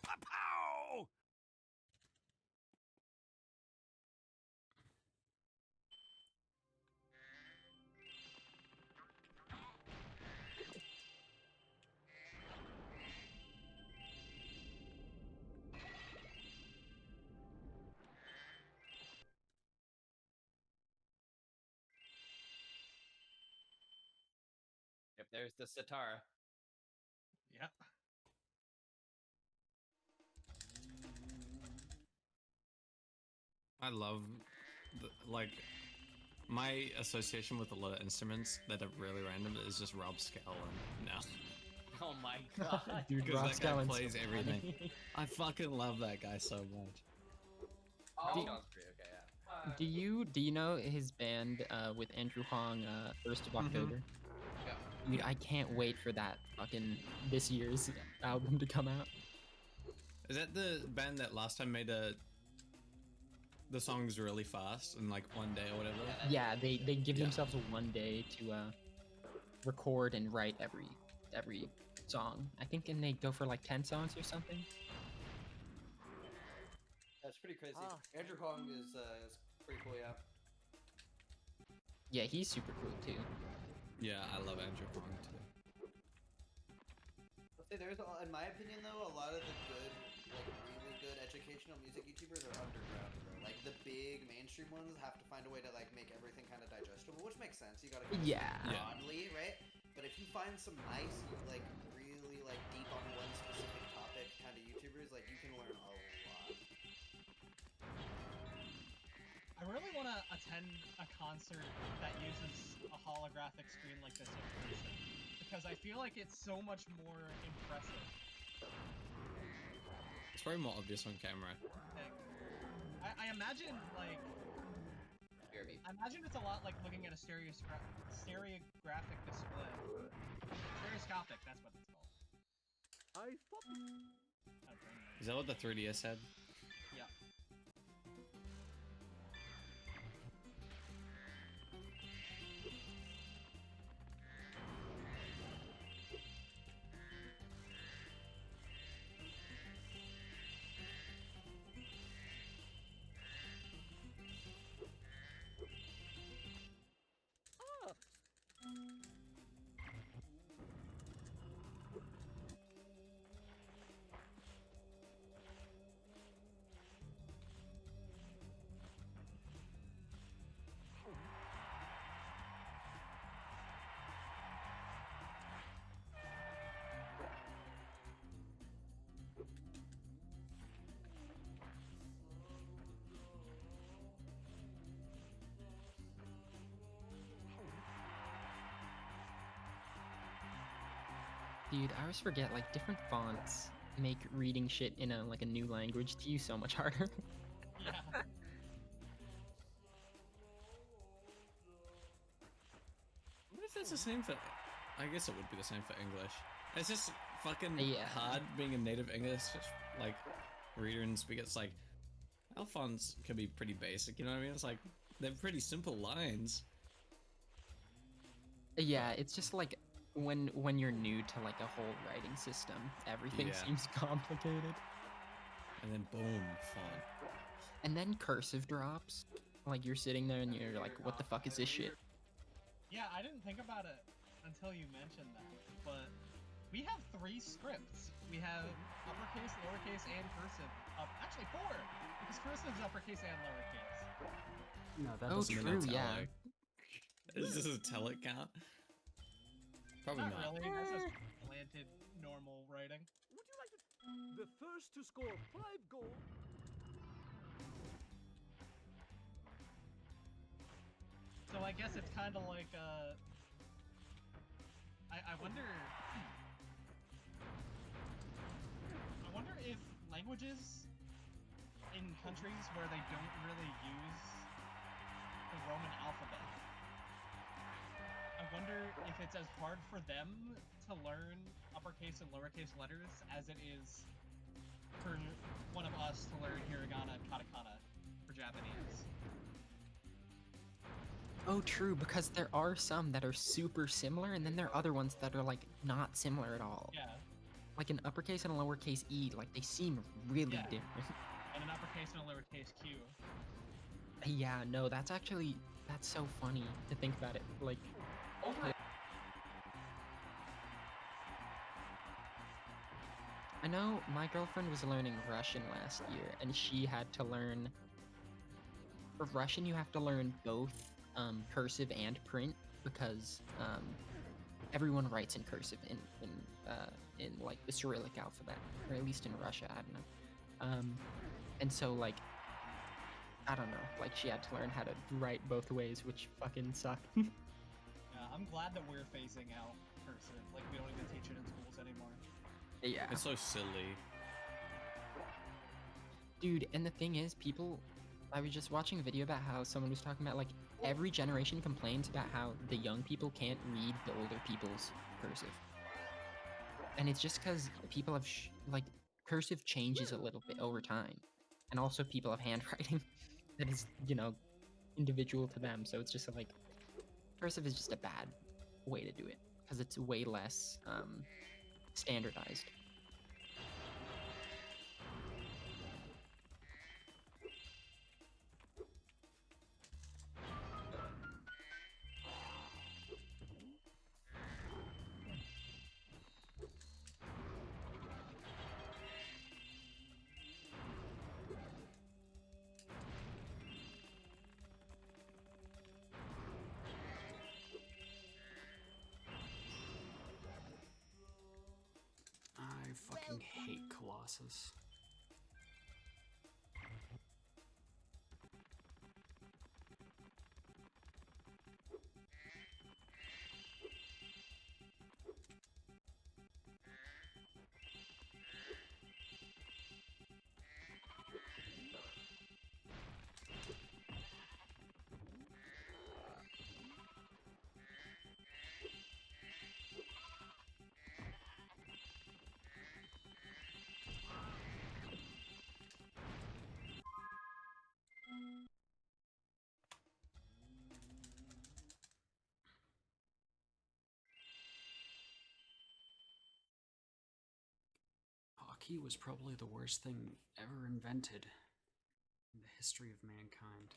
H: Pow!
B: Yep, there's the sitar.
A: Yep.
H: I love, like, my association with a lot of instruments that are really random is just Rob Scallon now.
B: Oh my god.
D: Dude,
H: Because
D: Rob
H: that guy
D: Scallon's
H: plays
D: so
H: everything.
D: funny.
H: I fucking love that guy so much.
B: Oh,
D: Do-
B: sounds great. Okay, yeah.
D: Do you know his band with Andrew Hong, 1st of October?
B: Yeah.
D: Dude, I can't wait for that fucking this year's album to come out.
H: Is that the band that last time made the songs really fast in like one day or whatever?
D: Yeah, they give
H: Yeah.
D: themselves one day to record and write every song. I think, and they go for like 10 songs or something.
B: That's pretty crazy.
C: Oh,
B: Andrew Hong is pretty cool, yeah.
D: Yeah, he's super cool too.
H: Yeah, I love Andrew Hong too.
B: I'll say there's, in my opinion though, a lot of the good, like really good educational music YouTubers are underground though. Like the big mainstream ones have to find a way to like make everything kind of digestible, which makes sense. You gotta go
D: Yeah.
B: broadly, right? But if you find some nice, like really like deep on one specific topic kind of YouTubers, like you can learn a lot.
A: I really want to attend a concert that uses a holographic screen like this in person, because I feel like it's so much more impressive.
H: It's probably more obvious on camera.
A: Like, I imagine like
B: BRB.
A: I imagine it's a lot like looking at a stereographic display. Stereoscopic, that's what it's called.
H: Is that what the 3DS had?
A: Yeah.
D: Dude, I always forget like different fonts make reading shit in a like a new language to you so much harder.
A: Yeah.
H: What if that's the same for? I guess it would be the same for English. It's just fucking
D: Yeah.
H: hard being a native English like reader and speaker. It's like our fonts can be pretty basic, you know what I mean? It's like they're pretty simple lines.
D: Yeah, it's just like when you're new to like a whole writing system, everything
H: Yeah.
D: seems complicated.
H: And then boom, font.
D: And then cursive drops. Like you're sitting there and you're like, what the fuck is this shit?
A: Yeah, I didn't think about it until you mentioned that, but We have 3 scripts. We have uppercase, lowercase, and cursive. Actually 4, because cursive is uppercase and lowercase.
G: No, that
D: Oh,
G: doesn't
D: true,
G: make sense.
D: yeah.
H: Is this a tele count? Probably
A: Not
H: not.
A: really. This is planted normal writing.
E: Would you like to... The first to score 5 goals.
A: So I guess it's kind of like, I wonder if languages in countries where they don't really use the Roman alphabet, I wonder if it's as hard for them to learn uppercase and lowercase letters as it is for one of us to learn hiragana and katakana for Japanese.
D: Oh, true, because there are some that are super similar, and then there are other ones that are, like, not similar at all.
A: Yeah.
D: Like an uppercase and a lowercase e, like, they seem really
A: Yeah.
D: different.
A: And an uppercase and a lowercase q.
D: Yeah, no, that's so funny to think about it. Like, I know my girlfriend was learning Russian last year, and she had to learn... For Russian, you have to learn both cursive and print, because everyone writes in cursive in like the Cyrillic alphabet, or at least in Russia, I don't know. And so like, I don't know, like she had to learn how to write both ways, which fucking sucked.
A: Yeah, I'm glad that we're phasing out cursive. Like, we don't even teach it in schools anymore.
D: Yeah.
H: It's so silly.
D: Dude, and the thing is, I was just watching a video about how someone was talking about, like, every generation complains about how the young people can't read the older people's cursive. And it's just because people have, like, cursive changes a little bit over time. And also people have handwriting that is, you know, individual to them. So it's just like, cursive is just a bad way to do it, because it's way less standardized.
G: I fucking hate Colossus. Hockey was probably the worst thing ever invented in the history of mankind.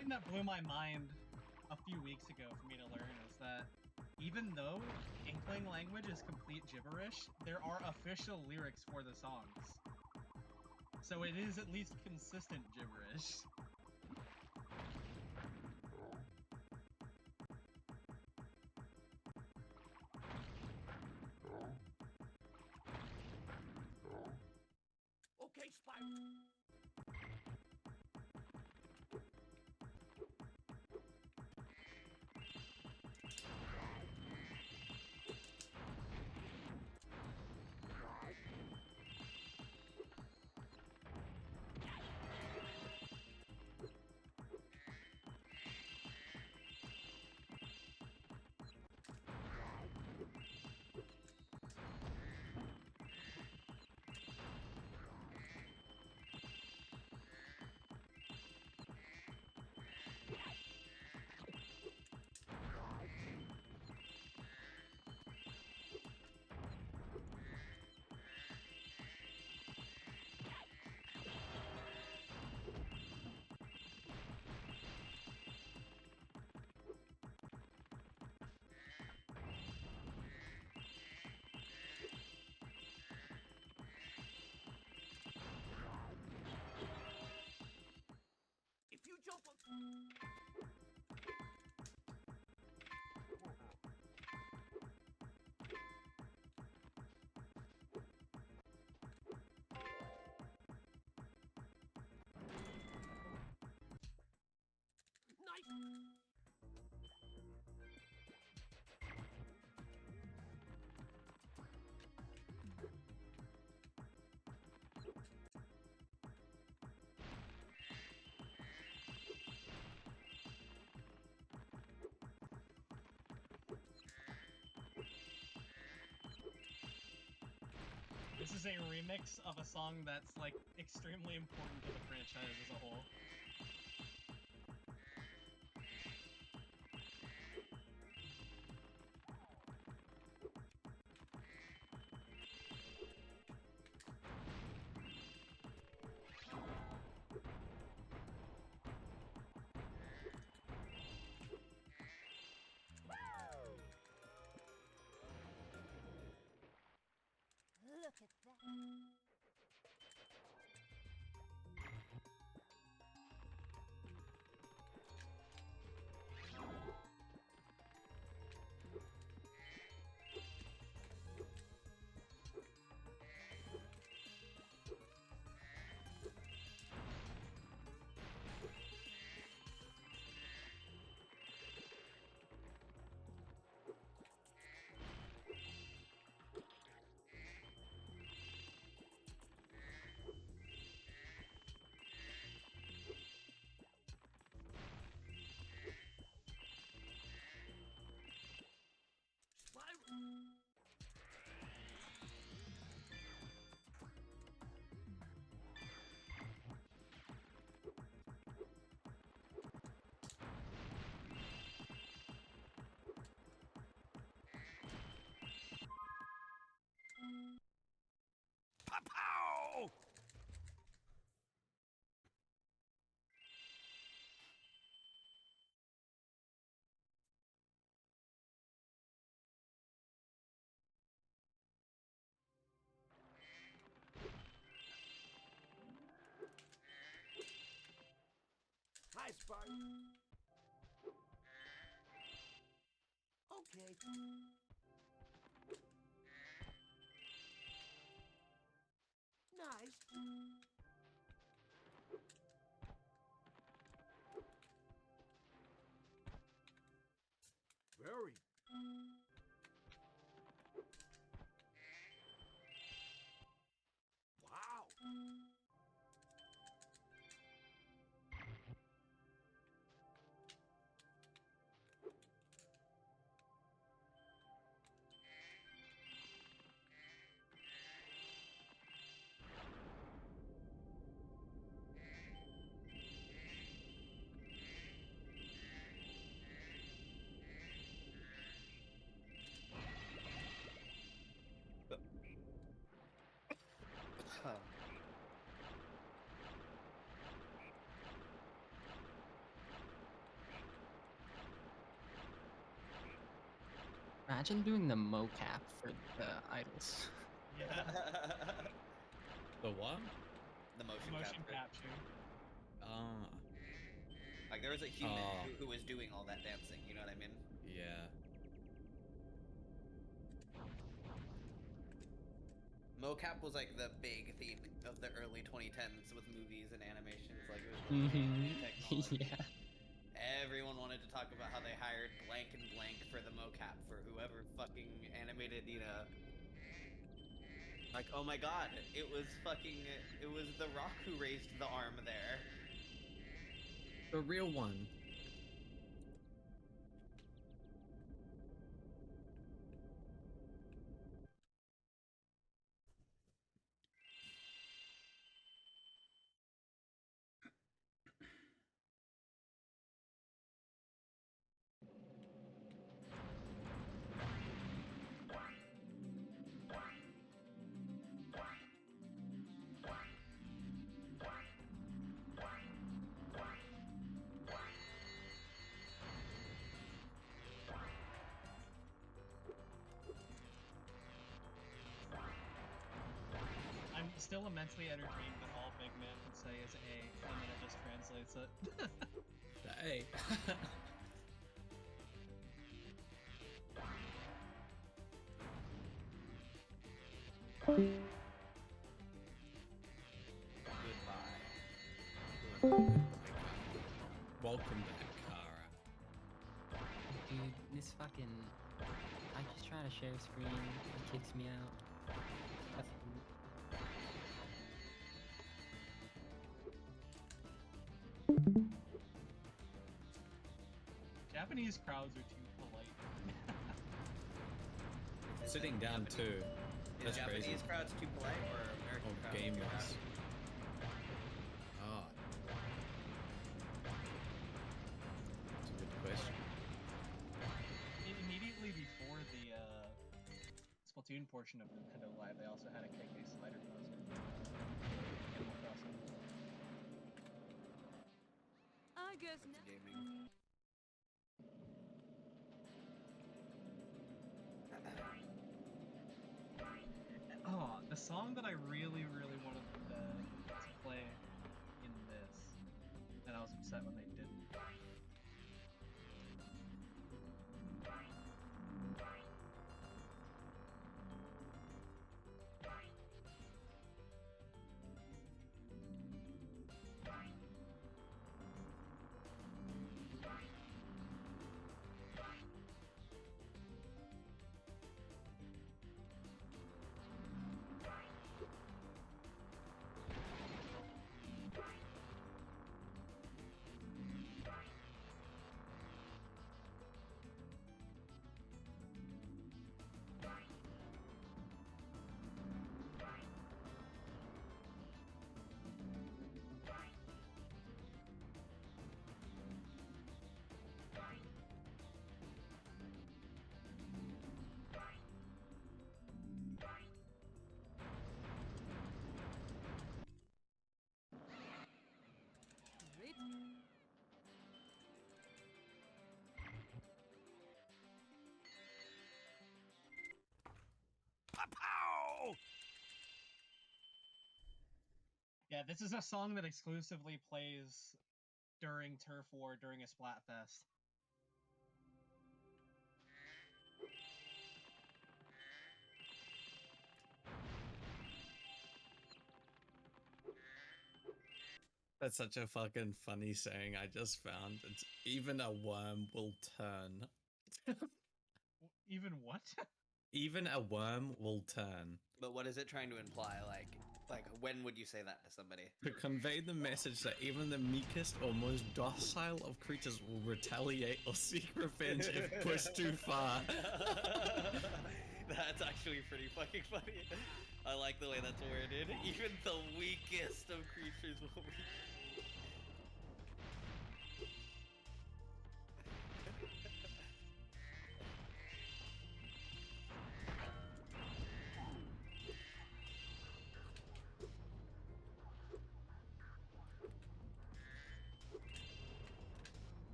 A: thing that blew my mind a few weeks ago for me to learn is that even though Inkling language is complete gibberish, there are official lyrics for the songs. So it is at least consistent gibberish.
E: Okay, Spyro. If you jump on... Nice!
A: This is a remix of a song that's, like, extremely important to the franchise as a whole.
F: Look at that.
E: Pow! Hi, Spyro. Okay. Nice. Very. Wow.
D: Imagine doing the mocap for the idols.
A: Yeah,
H: The what?
B: The motion,
A: motion
B: capture.
A: capture.
H: Ah,
B: Like there was a human
H: Oh.
B: who was doing all that dancing. You know what I mean?
H: yeah.
B: Mocap was like the big theme of the early 2010s with movies and animations. Like it was the new technology.
D: Yeah.
B: Everyone wanted to talk about how they hired blank and blank for the mocap for whoever fucking animated, you know. Like, oh my god, it was The Rock who raised the arm there.
H: The real one.
A: I'm still immensely entertained that all Big Man can say is A, and then it just translates it.
H: Hey.
B: Goodbye.
H: Welcome back, Kara.
D: Dude, this fucking... I just try to share screen, it kicks me out.
A: Japanese crowds are too polite.
H: Sitting down too.
B: Is
H: That's
B: Japanese
H: crazy.
B: crowds too polite or American
H: Oh,
B: crowds too
H: gamers.
B: rowdy?
H: Ah. That's a good question.
A: Immediately before the Splatoon portion of Nintendo Live, they also had a KK Slider concert. Animal Crossing.
F: I guess
B: With
F: not.
B: gaming.
A: Oh, the song that I really, really wanted to play in this, and I was upset when they didn't.
F: Great.
A: Yeah, this is a song that exclusively plays during Turf War during a Splatfest.
H: That's such a fucking funny saying I just found. It's even a worm will turn.
A: Even what?
H: Even a worm will turn.
B: But what is it trying to imply? Like when would you say that to somebody?
H: To convey the message that even the meekest or most docile of creatures will retaliate or seek revenge if pushed too far.
B: That's actually pretty fucking funny. I like the way that's worded. Even the weakest of creatures will be.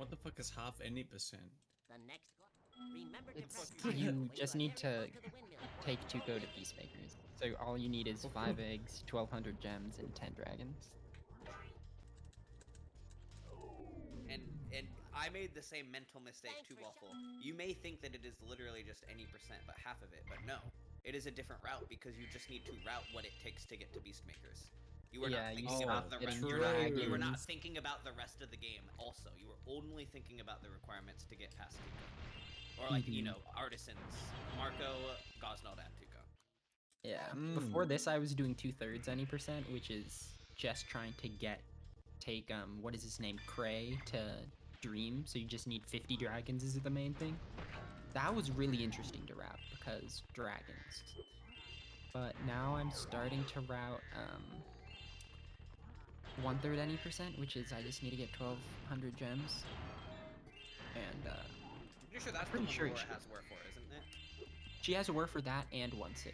H: What the fuck is half any percent?
C: The next remember to
D: It's
C: press triangle
D: you
C: when
D: just
C: are
D: need to
C: near the windmill.
D: take 2 go to peacemakers. So all you need is 5 eggs, 1200 gems, and 10 dragons.
B: And I made the same mental mistake
C: Thanks
B: too,
C: for
B: Waffle. You may think that it is literally just any percent, but half of it. But no, it is a different route because you just need to route what it takes to get to Beastmakers. You are
D: Yeah,
B: not
D: you
B: thinking
H: start
B: about the
D: getting
B: rest.
H: dragons.
B: You are not thinking about the rest of the game. Also, you are only thinking about the requirements to get past Tuco, or like you know, artisans, Marco, Gosneld, and Tuco.
D: Yeah. Before this, I was doing 2/3 any percent, which is just trying to take what is his name, Cray, to Dream. So you just need 50 dragons is the main thing. That was really interesting to route because dragons. But now I'm starting to route 1/3 any percent, which is I just need to get 1200 gems. And
B: I'm pretty sure that's the
D: pretty
B: one
D: sure
B: Laura
D: she-
B: has word for, isn't it?
D: she has a word for that and 1/6.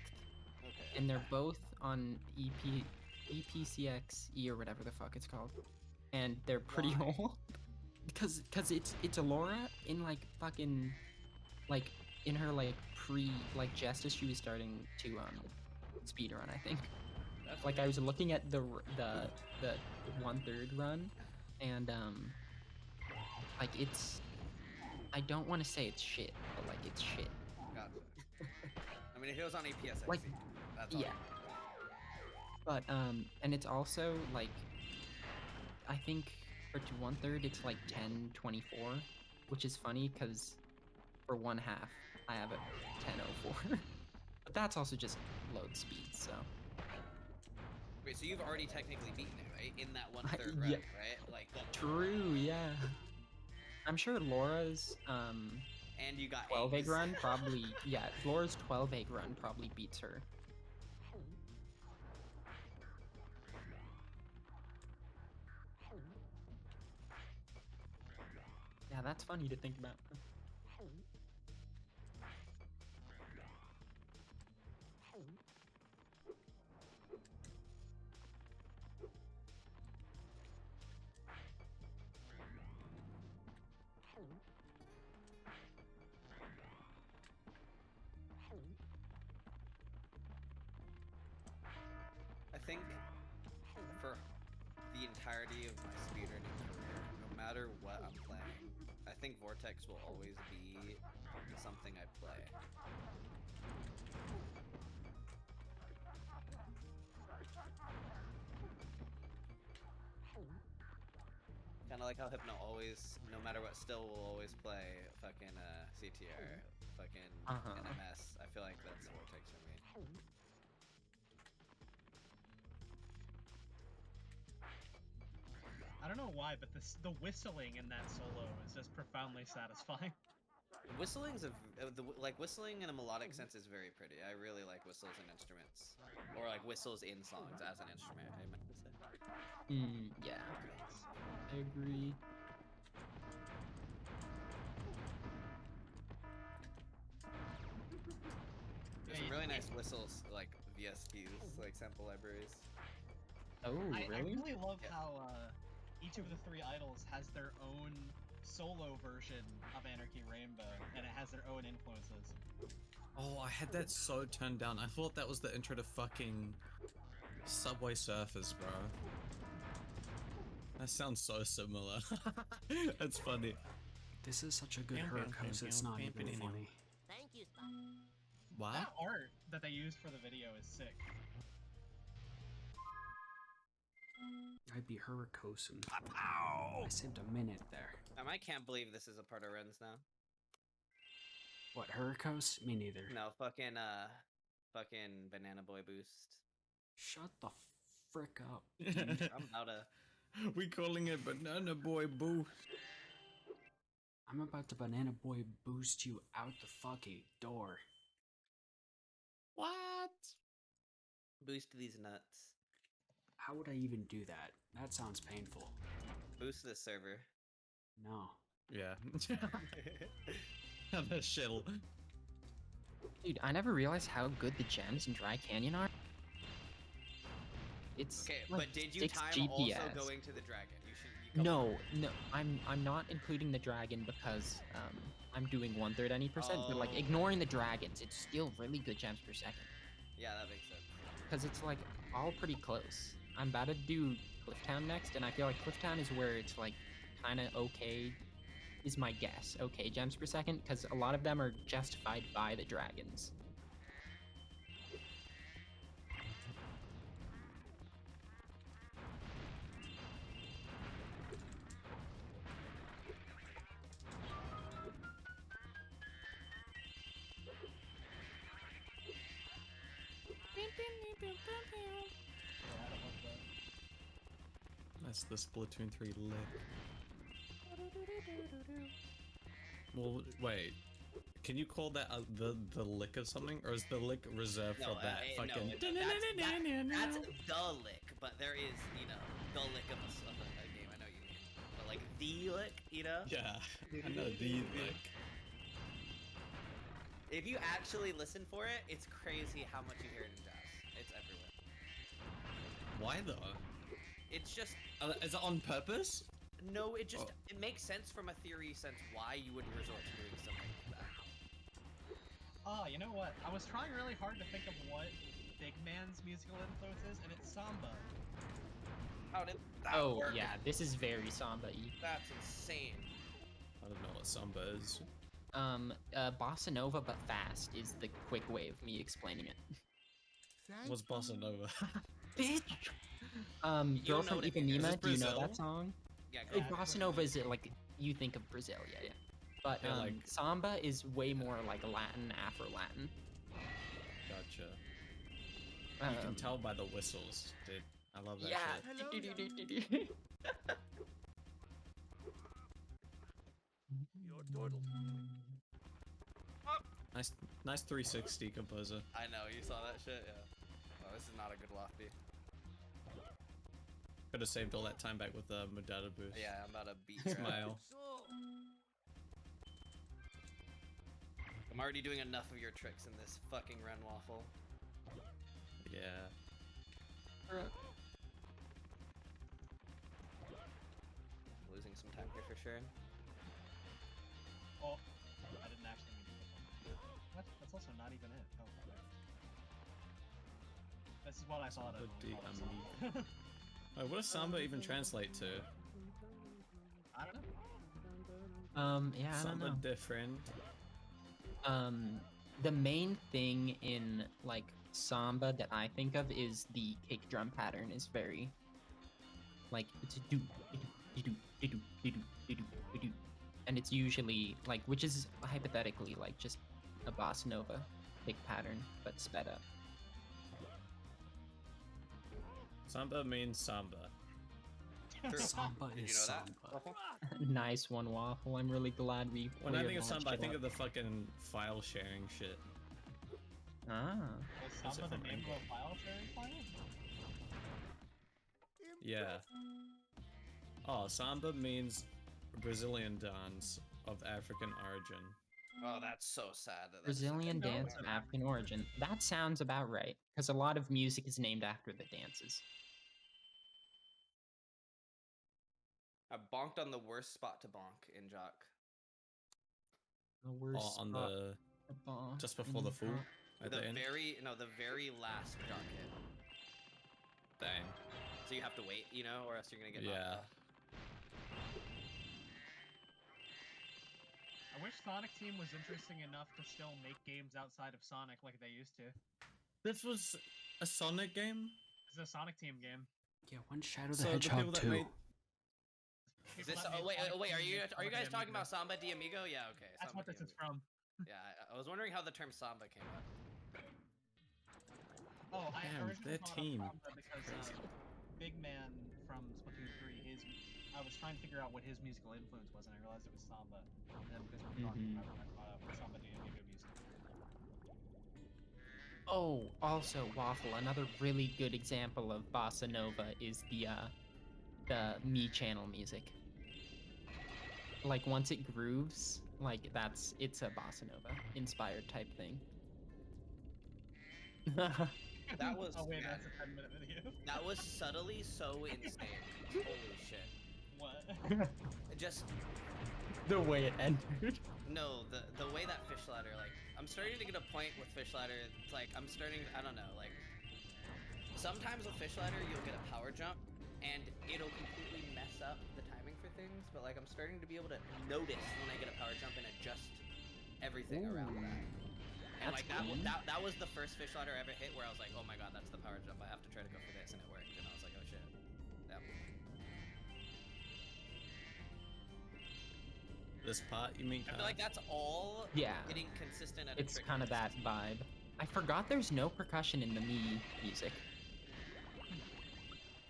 B: Okay.
D: And they're both on EPCXE or whatever the fuck it's called. And they're pretty
B: Why?
D: old. Because it's Alora in like fucking like in her like just as she was starting to speedrun, I think.
B: That's
D: Like I was looking at the 1/3 run, and like it's I don't want to say it's shit, but like it's shit.
B: Gotcha. I mean, if it was on APS,
D: Like,
B: that's all.
D: yeah. But and it's also like I think for 1/3 it's like 1024, which is funny because for 1/2 I have a 1004. But that's also just load speed, so.
B: Wait, so you've already technically beaten it, right? In that 1/3
D: Yeah.
B: round, right? Like,
D: True, yeah. I'm sure Laura's
B: and you got
D: 12 egg
B: eggs.
D: run probably, yeah, Laura's 12 egg run probably beats her. Yeah, that's funny to think about.
B: I think for the entirety of my speedrunning career, no matter what I'm playing, I think Vortex will always be something I play. Kind of like how Hypno always, no matter what, still will always play fucking CTR, fucking NMS. I feel like that's Vortex for me.
A: I don't know why, but the whistling in that solo is just profoundly satisfying.
B: Whistling's like whistling in a melodic sense is very pretty. I really like whistles and instruments, or like whistles in songs as an instrument. I meant to say.
D: Yeah, I agree.
B: There's some really nice whistles, like VSTs, like sample libraries.
D: Oh,
A: I
D: really?
A: really love how each of the 3 idols has their own solo version of Anarchy Rainbow, and it has their own influences.
H: Oh, I had that so turned down. I thought that was the intro to fucking Subway Surfers, bro. That sounds so similar. That's funny.
G: This is such a good Hurricane, it's not even funny.
C: Thank you, Spot.
H: What?
A: That art that they used for the video is sick.
G: I'd be Hurricane. I saved a minute there.
B: I can't believe this is a part of Ren's now.
G: What, Hurricane? Me neither.
B: No, fucking Banana Boy boost.
G: Shut the frick up.
B: I'm about to.
H: We calling it Banana Boy Boo.
G: I'm about to Banana Boy boost you out the fucking door.
H: What?
B: Boost these nuts.
G: How would I even do that? That sounds painful.
B: Boost this server.
G: No.
H: Yeah. The shell.
D: Dude, I never realized how good the gems in Dry Canyon are. It's
B: Okay,
D: like
B: but did you
D: 6
B: time
D: GPS.
B: also going to the dragon? come
D: No, no, I'm not including the dragon because I'm doing 1/3 any percent, but like
B: Oh.
D: ignoring the dragons, it's still really good gems per second.
B: Yeah, that makes sense.
D: Because it's like all pretty close. I'm about to do Clifftown next, and I feel like Clifftown is where it's like kind of okay, is my guess. Okay, gems per second, because a lot of them are justified by the dragons.
A: Yeah, I don't like that.
H: That's the Splatoon 3 lick. Well, wait. Can you call that the lick of something, or is the lick reserved for that fucking?
B: That's the lick, but there is, you know, the lick of a game. I know you mean, but like the lick, you know.
H: Yeah, I know the lick.
B: If you actually listen for it, it's crazy how much you hear it in jazz. It's everywhere.
H: Why though?
B: It's just
H: Is it on purpose?
B: no. It just it makes sense from a theory sense why you would resort to doing something like that.
A: Oh, you know what? I was trying really hard to think of what Big Man's musical influence is, and it's samba.
B: How did that
D: Oh
B: work?
D: yeah, this is very Samba-y.
B: That's insane.
H: I don't know what samba is.
D: Bossa Nova but fast is the quick way of me explaining it.
E: Thank
H: What's bossa
E: you.
H: nova?
D: Bitch!
B: You
D: Girl
B: don't know
D: from
B: what it means.
H: Is
D: Ipanema,
H: this
D: do you know
H: Brazil?
D: that song?
B: Yeah, go ahead.
D: Bossa Nova is like, you think of Brazil, yeah. But
H: Yeah, like-
D: Samba is way more like Latin, Afro-Latin.
H: Gotcha. You can tell by the whistles, dude. I love that shit.
E: Hello, Your turtle.
H: Nice 360 composer.
B: I know you saw that shit. Yeah. Oh, this is not a good lofty.
H: Could have saved all that time back with the Mudada boost.
B: Yeah, I'm about to beat your ass.
H: Smile.
E: So,
B: I'm already doing enough of your tricks in this fucking Ren Waffle.
H: Yeah.
B: Losing some time here for sure.
A: Oh, I didn't actually mean to click on that. What? That's also not even it. Oh, okay. This is what I thought of. when we called it samba.
H: Wait, what does samba even translate to?
A: I don't know.
D: Yeah, I don't
H: Samba
D: know.
H: different.
D: The main thing in like samba that I think of is the kick drum pattern is very like it's a do do do do do do do do, and it's usually like, which is hypothetically like just a bossa nova kick pattern but sped up.
H: Samba means samba.
G: Samba
B: Did
G: is
B: you know that?
G: samba.
B: Waffle?
D: Nice one, Waffle. I'm really glad we.
H: When I
D: cleared
H: think of
D: that
H: samba, I
D: shit
H: think
D: up.
H: of the fucking file sharing shit.
D: Ah.
A: Is
H: That's
A: samba
H: it
A: the
H: from
A: name of
H: Rainbow.
A: a file sharing file?
H: Yeah. Oh, samba means Brazilian dance of African origin.
B: Oh, that's so sad. That that's
D: Brazilian
A: No,
D: dance
A: it's
D: of
A: not.
D: African origin. That sounds about right, because a lot of music is named after the dances.
B: I bonked on the worst spot to bonk in Jock.
D: The worst
H: Oh, on
D: spot
H: the
D: to bonk
H: just before
D: in
H: the full
D: rock.
H: at
B: The
H: the end.
B: very last Jock hit.
H: Dang.
B: So you have to wait, you know, or else you're gonna get knocked
H: Yeah.
B: out.
A: I wish Sonic Team was interesting enough to still make games outside of Sonic like they used to.
H: This was a Sonic game.
A: This is a Sonic Team game.
G: Yeah, one Shadow the
H: So the people
G: Hedgehog
H: that
G: 2.
H: made
B: Is
A: People
B: this?
A: that
B: Oh,
A: made Sonic
B: wait.
A: Team
B: Are you
A: made Sonic
B: guys
A: de
B: talking
A: Amigo.
B: about Samba de Amigo? Yeah. Okay.
A: That's
B: Samba
A: what this
B: de
A: is
B: Amigo.
A: from.
B: Yeah, I was wondering how the term Samba came up.
A: Oh, I
H: Damn,
A: originally
H: their
A: thought
H: team.
A: of Samba because Big Man from Splatoon 3, I was trying to figure out what his musical influence was, and I realized it was Samba. And then because we were talking about it, I thought of Samba de Amigo music.
D: Oh, also Waffle. Another really good example of bossa nova is the Me channel music. Like once it grooves, like it's a bossa nova inspired type thing.
B: That was
A: Oh wait,
B: man,
A: that's a 10-minute video.
B: that was subtly so insane. Holy shit.
A: What?
B: Just
D: The way it entered.
B: no, the way that fish ladder, like, I'm starting to get a point with fish ladder. It's like I don't know, like, sometimes with fish ladder you'll get a power jump and it'll completely mess up the timing for things, but like I'm starting to be able to notice when I get a power jump and adjust everything around that. And
D: That's
B: like that
D: cool.
B: that was the first fish ladder I ever hit where I was like, oh my god, that's the power jump. I have to try to go for this, and it worked. And I was like, oh shit. Yep.
H: This part, you mean?
B: I feel like that's all
D: Yeah.
B: getting consistent at a
D: It's
B: trick
D: kind of that
B: consistency.
D: vibe. I forgot there's no percussion in the Mii music.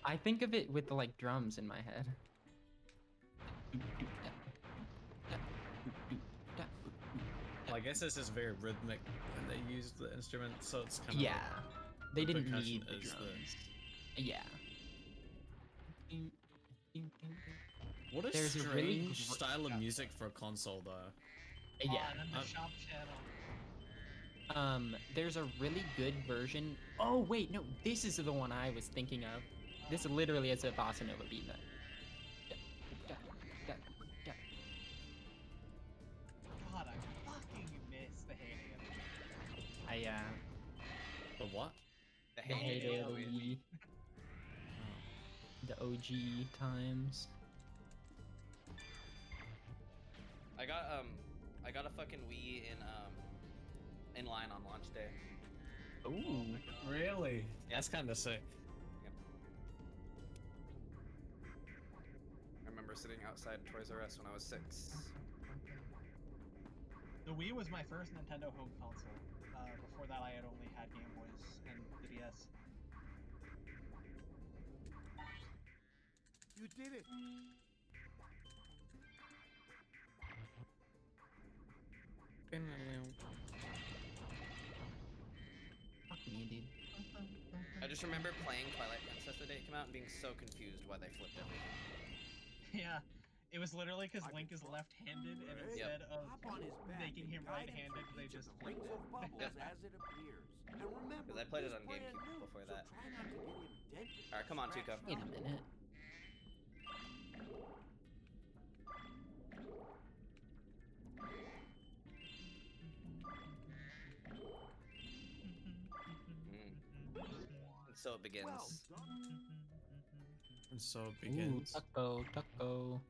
D: I think of it with the like drums in my head.
H: Well, I guess this is very rhythmic when they use the instrument, so it's kind of
D: Yeah, they
H: the
D: didn't
H: percussion
D: need the
H: is
D: drums. Yeah.
H: What a
D: There's a
H: strange
D: really
H: style of music for a console, though.
D: Yeah.
A: And then the shop channel.
D: There's a really good version. Oh wait, no, this is the one I was thinking of. This literally is a bossa nova beat.
A: God, I fucking miss the heyday of it.
H: The what?
B: The
D: The
B: heyday
D: heyday
B: of
D: of
B: the
D: the
B: Wii.
D: Wii. The OG times.
B: I got a fucking Wii in line on launch day.
D: Ooh.
H: Really? That's kind of sick.
B: I remember sitting outside Toys R Us when I was 6.
A: The Wii was my first Nintendo home console. Before that, I had only had Game Boys and the DS.
E: You did it.
D: Fuck me, dude.
B: I just remember playing Twilight Princess the day it came out and being so confused why they flipped everything.
A: Yeah, it was literally because Link is left-handed, and instead of
E: Hop on his back
A: making him
E: and guide
A: right-handed,
E: through
A: they
E: each of
A: just
E: the rings
A: flipped
E: of
A: it.
E: bubbles as it appears. And remember,
B: Because I played it
E: he's
B: on
E: brand
B: GameCube
E: new,
B: before
E: so
B: that.
E: try not to get him dented.
B: Alright, come on, Tuco.
E: Scratched
D: Wait a
E: up.
D: minute.
B: And so it begins.
E: Well done.
H: And so it
D: Ooh,
H: begins.
D: taco, taco.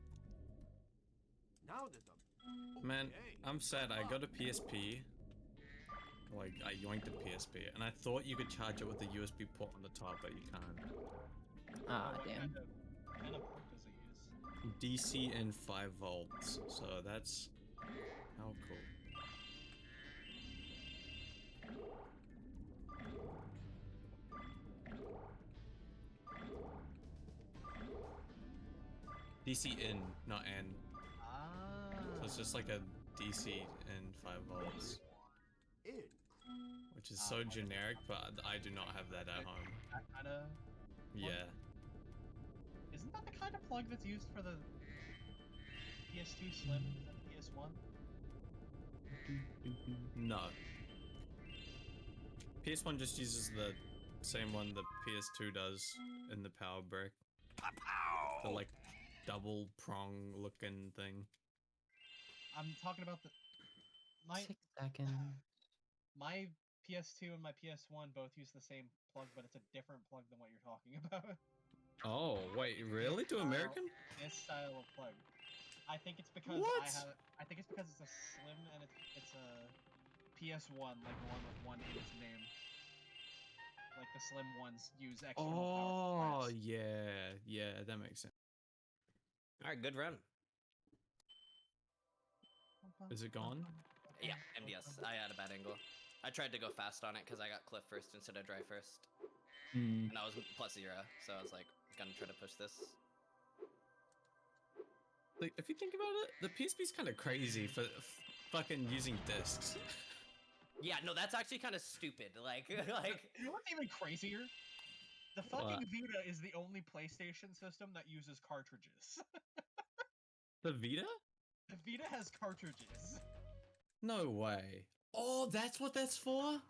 E: Now that the
H: Man,
E: Okay.
H: I'm sad. I got a PSP. Like, I yoinked a PSP, and I thought you could charge it with a USB port on the top, but you can't.
D: Ah,
A: What
D: damn.
A: kind of port does it use?
H: DC and 5 volts, so that's how cool. DC in, not N.
A: Ah.
H: So it's just like a DC and 5 volts,
E: it.
H: which is so generic, but I do not have that at home.
A: That kind of.
H: Yeah.
A: Isn't that the kind of plug that's used for the PS2 Slim and the PS1?
H: No. PS1 just uses the same one the PS2 does in the power brick. The like double prong looking thing.
A: I'm talking about the my
D: 6 seconds.
A: my PS2 and my PS1 both use the same plug, but it's a different plug than what you're talking about.
H: Oh, wait, really? To American?
A: This style of plug. I think it's because
H: What?
A: I think it's because it's a Slim and it's a PS1, like the one with one in its name. Like the Slim ones use external power
H: Oh,
A: supplies.
H: yeah, that makes sense.
B: Alright, good run.
H: Is it gone?
B: Yeah, MDS. I had a bad angle. I tried to go fast on it because I got cliff first instead of dry first.
D: Hmm.
B: And I was +0, so I was like, gonna try to push this.
H: Like, if you think about it, the PSP's kind of crazy for fucking using discs.
B: Yeah, no, that's actually kind of stupid. Like, like.
A: You know what's even crazier? The fucking
H: What?
A: Vita is the only PlayStation system that uses cartridges.
H: The Vita?
A: The Vita has cartridges.
H: No way. Oh, that's what that's for?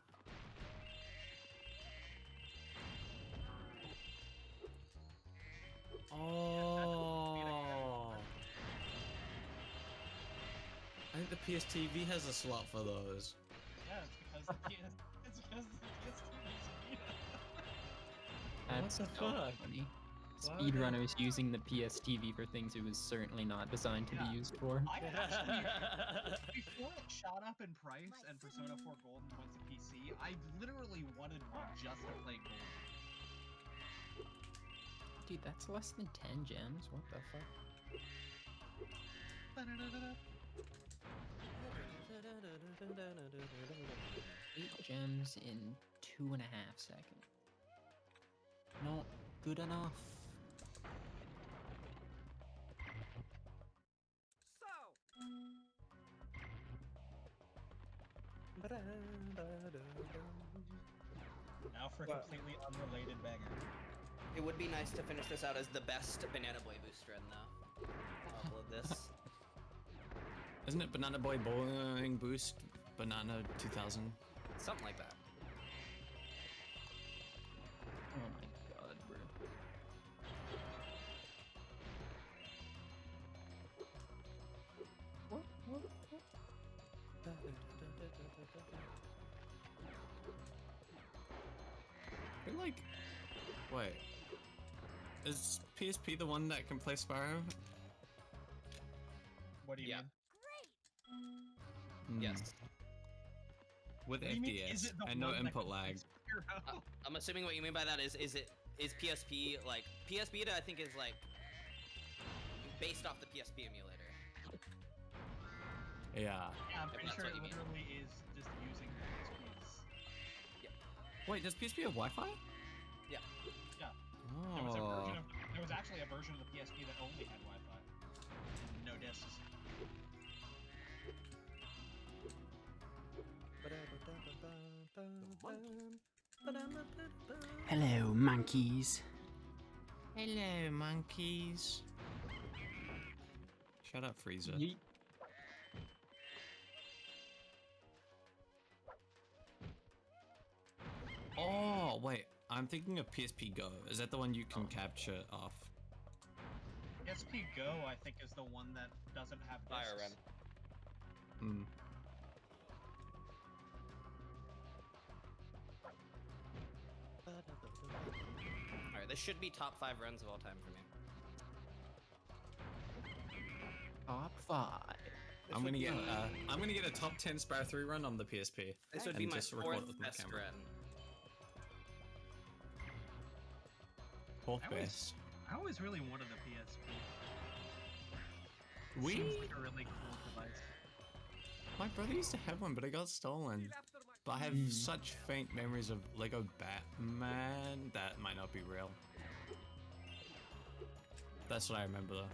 H: Oh. I think the PSTV has a slot for those.
A: Yeah, it's because the PS2's Vita.
D: That's
H: What the
D: so
H: fuck?
D: funny.
H: Why would they-
D: Speedrunners using the PSTV for things it was certainly not designed to be
A: Yeah.
D: used for.
A: I actually, before it shot up in price and Persona 4 Golden went to PC, I literally wanted one just to play Golden.
D: Dude, that's less than 10 gems. What the fuck?
A: Ba-da-da-da-da.
D: 8 gems in 2.5 seconds. Not good enough.
A: Now for a completely unrelated banger.
B: It would be nice to finish this out as the best Banana Boy boost run, though. I'll upload this.
H: Isn't it Banana Boy Bowling Boost Banana 2000?
B: Something like that.
D: Oh my god, bro.
H: I feel like... Wait. Is PSP the one that can play Spyro?
A: What do you
B: Yeah.
A: mean?
H: Hmm.
B: Yes.
H: With
A: What do you mean, is
H: FPS
A: it the
H: and no
A: one that
H: input
A: can play
H: lag.
A: Spyro?
B: I'm assuming what you mean by that is PSP like PS Vita? I think is like based off the PSP emulator.
H: Yeah.
A: Yeah, I'm
B: If
A: pretty
B: that's
A: sure
B: what
A: it
B: you mean.
A: literally is just using PSP's.
H: Wait, does PSP have Wi-Fi?
B: Yeah.
A: Yeah. There was a
H: Oh.
A: version of there was actually a version of the PSP that only had Wi-Fi. No discs.
G: Hello, monkeys.
H: Hello, monkeys. Shut up, Frieza.
D: Yeet.
H: Oh, wait. I'm thinking of PSP Go. Is that the one you can capture off?
A: PSP Go, I think, is the one that doesn't have discs.
B: Fire Run.
H: Hmm.
B: Alright, this should be top 5 runs of all time for me.
D: Top 5.
H: I'm gonna get a top 10 Spyro 3 run on the PSP.
B: This would
H: and
B: be my
H: just record it
B: 4th
H: with my
B: best
H: camera.
B: run.
H: Fourth
A: I always-
H: best.
A: I always really wanted a PSP.
H: We?
A: Seems like a really cool device.
H: My brother used to have one, but it got stolen. But I have such faint memories of Lego Batman that might not be real. That's what I remember though.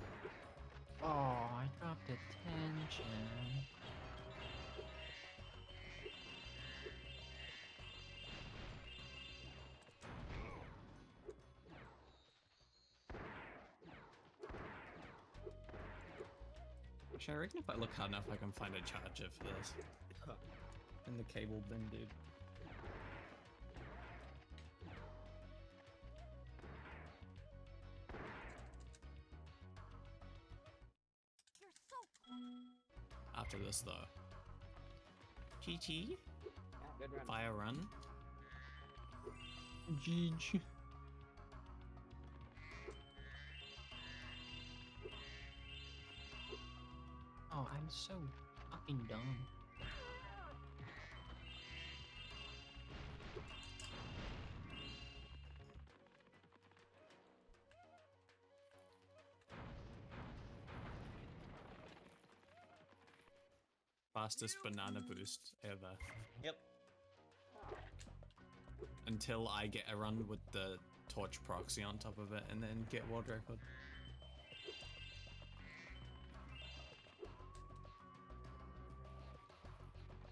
D: Oh, I dropped a 10 gem.
H: Actually, I reckon if I look hard enough, I can find a charger for this. In the cable bin, dude.
C: You're so cool.
H: After this, though. GG.
B: Good run.
H: Fire run.
D: GG. Oh, I'm so fucking dumb.
H: Fastest banana boost ever.
B: Yep.
H: Until I get a run with the torch proxy on top of it and then get world record.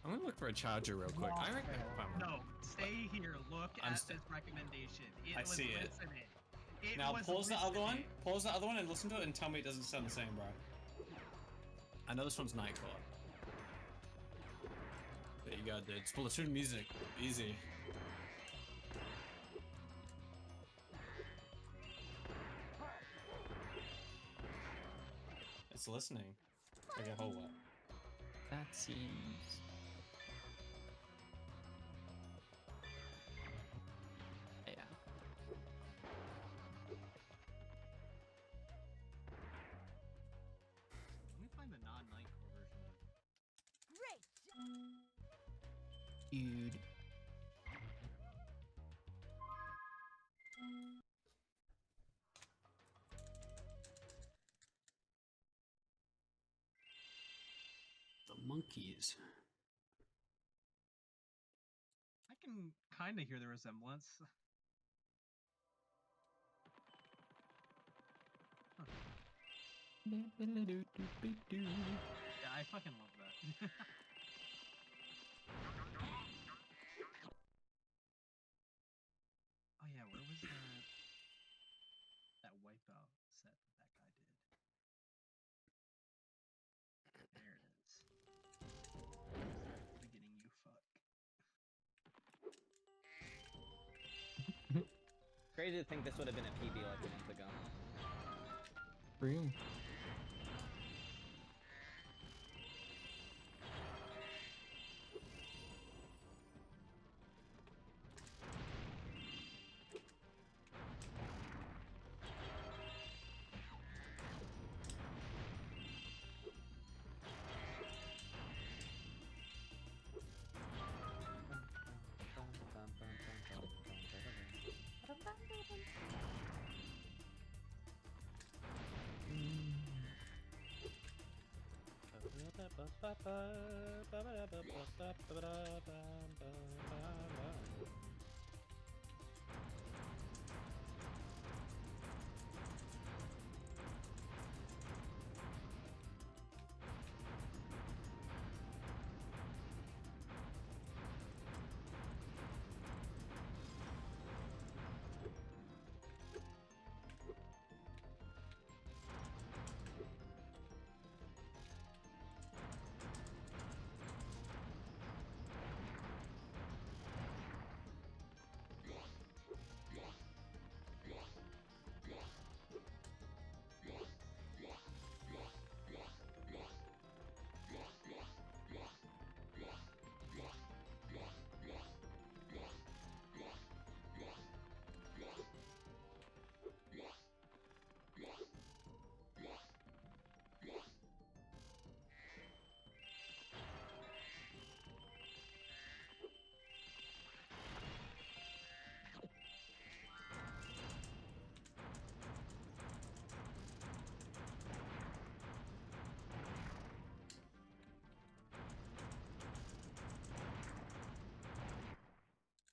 H: I'm gonna look for a charger real quick. I reckon I found one.
A: No, stay here. Look
H: I'm
A: at
H: st-
A: this recommendation. It
H: I
A: was
H: see it.
A: listening. It
H: Now
A: was
H: pause the other one.
A: listening.
H: Pause the other one and listen to it and tell me it doesn't sound the same, bro. I know this one's Nightcore. There you go, dude. Splatoon music. Easy. It's listening. Okay, hold up.
D: that seems. Yeah.
A: Let me find the non-Nightcore version of
C: Great.
D: Dude.
G: The monkeys.
A: I can kind of hear the resemblance. Huh. Yeah, I fucking love that. Oh yeah, where was that wipeout set that guy did? There it is. Beginning, you fuck.
B: Crazy to think this would have been a PB like a month ago.
D: Room.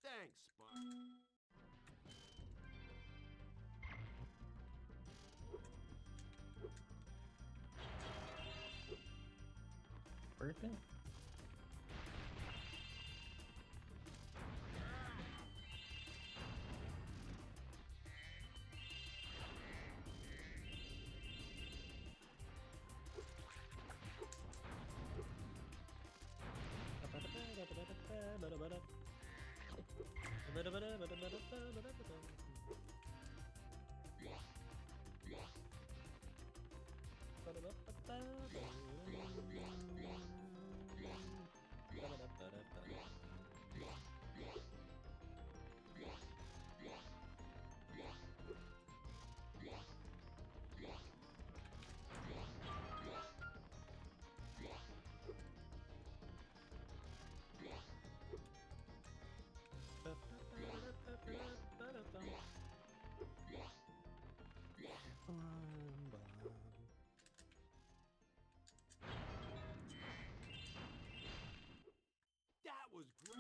E: Thanks, Spyro.
D: Worth it?
E: That was great.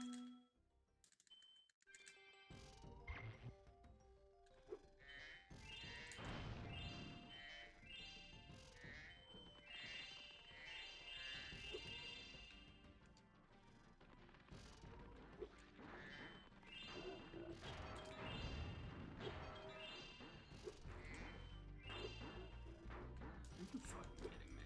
G: Are you fucking kidding me?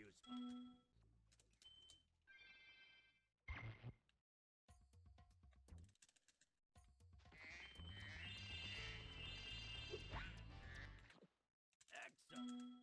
E: Excuse me. Excellent.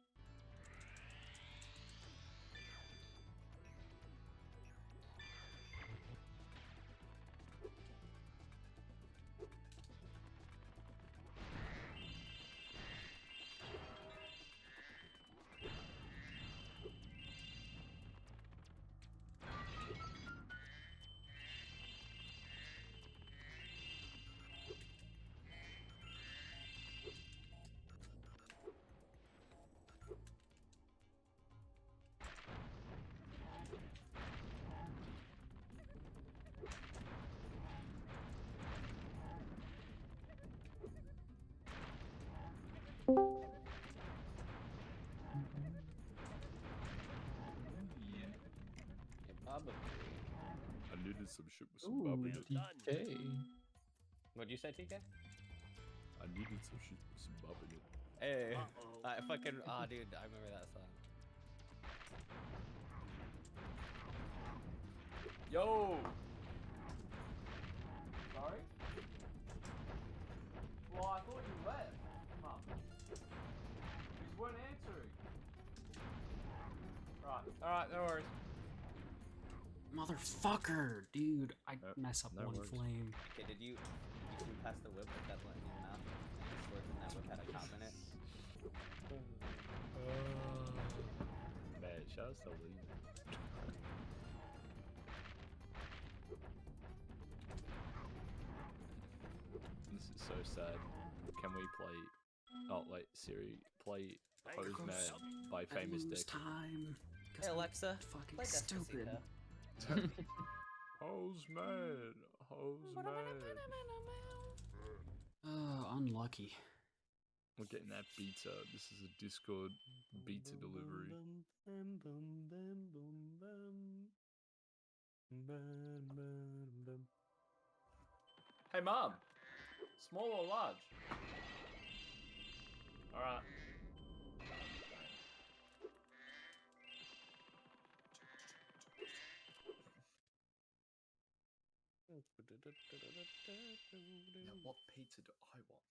B: Probably.
I: I needed some shit with some
D: Ooh,
I: bub in it.
D: DK.
B: What'd you say, TK?
I: I needed some shit with some bub in it.
B: Hey,
E: Uh-oh.
B: I fucking dude, I remember that song.
I: Yo! Sorry? Well, I thought you left, Mum. You weren't answering. Alright, no worries.
G: Motherfucker, dude. I mess up
I: no
G: one
I: worries.
G: flame.
B: Okay, did you pass the whip with that blunt in your mouth? And you swore that whip had a cop in it?
I: Man, shout out to Lee. This is so sad. Can we play... Oh, wait, Siri. Play Hose Man by Famous
G: Lose
I: Dick.
G: time. 'Cause
B: Hey
G: I'm
B: Alexa,
G: fucking
B: play
G: stupid.
B: Despacito.
I: Hose Man! Hose Man!
G: Unlucky.
I: We're getting that beta. This is a Discord beta delivery. Hey, Mom! Small or large? Alright. Now, what pizza do I want?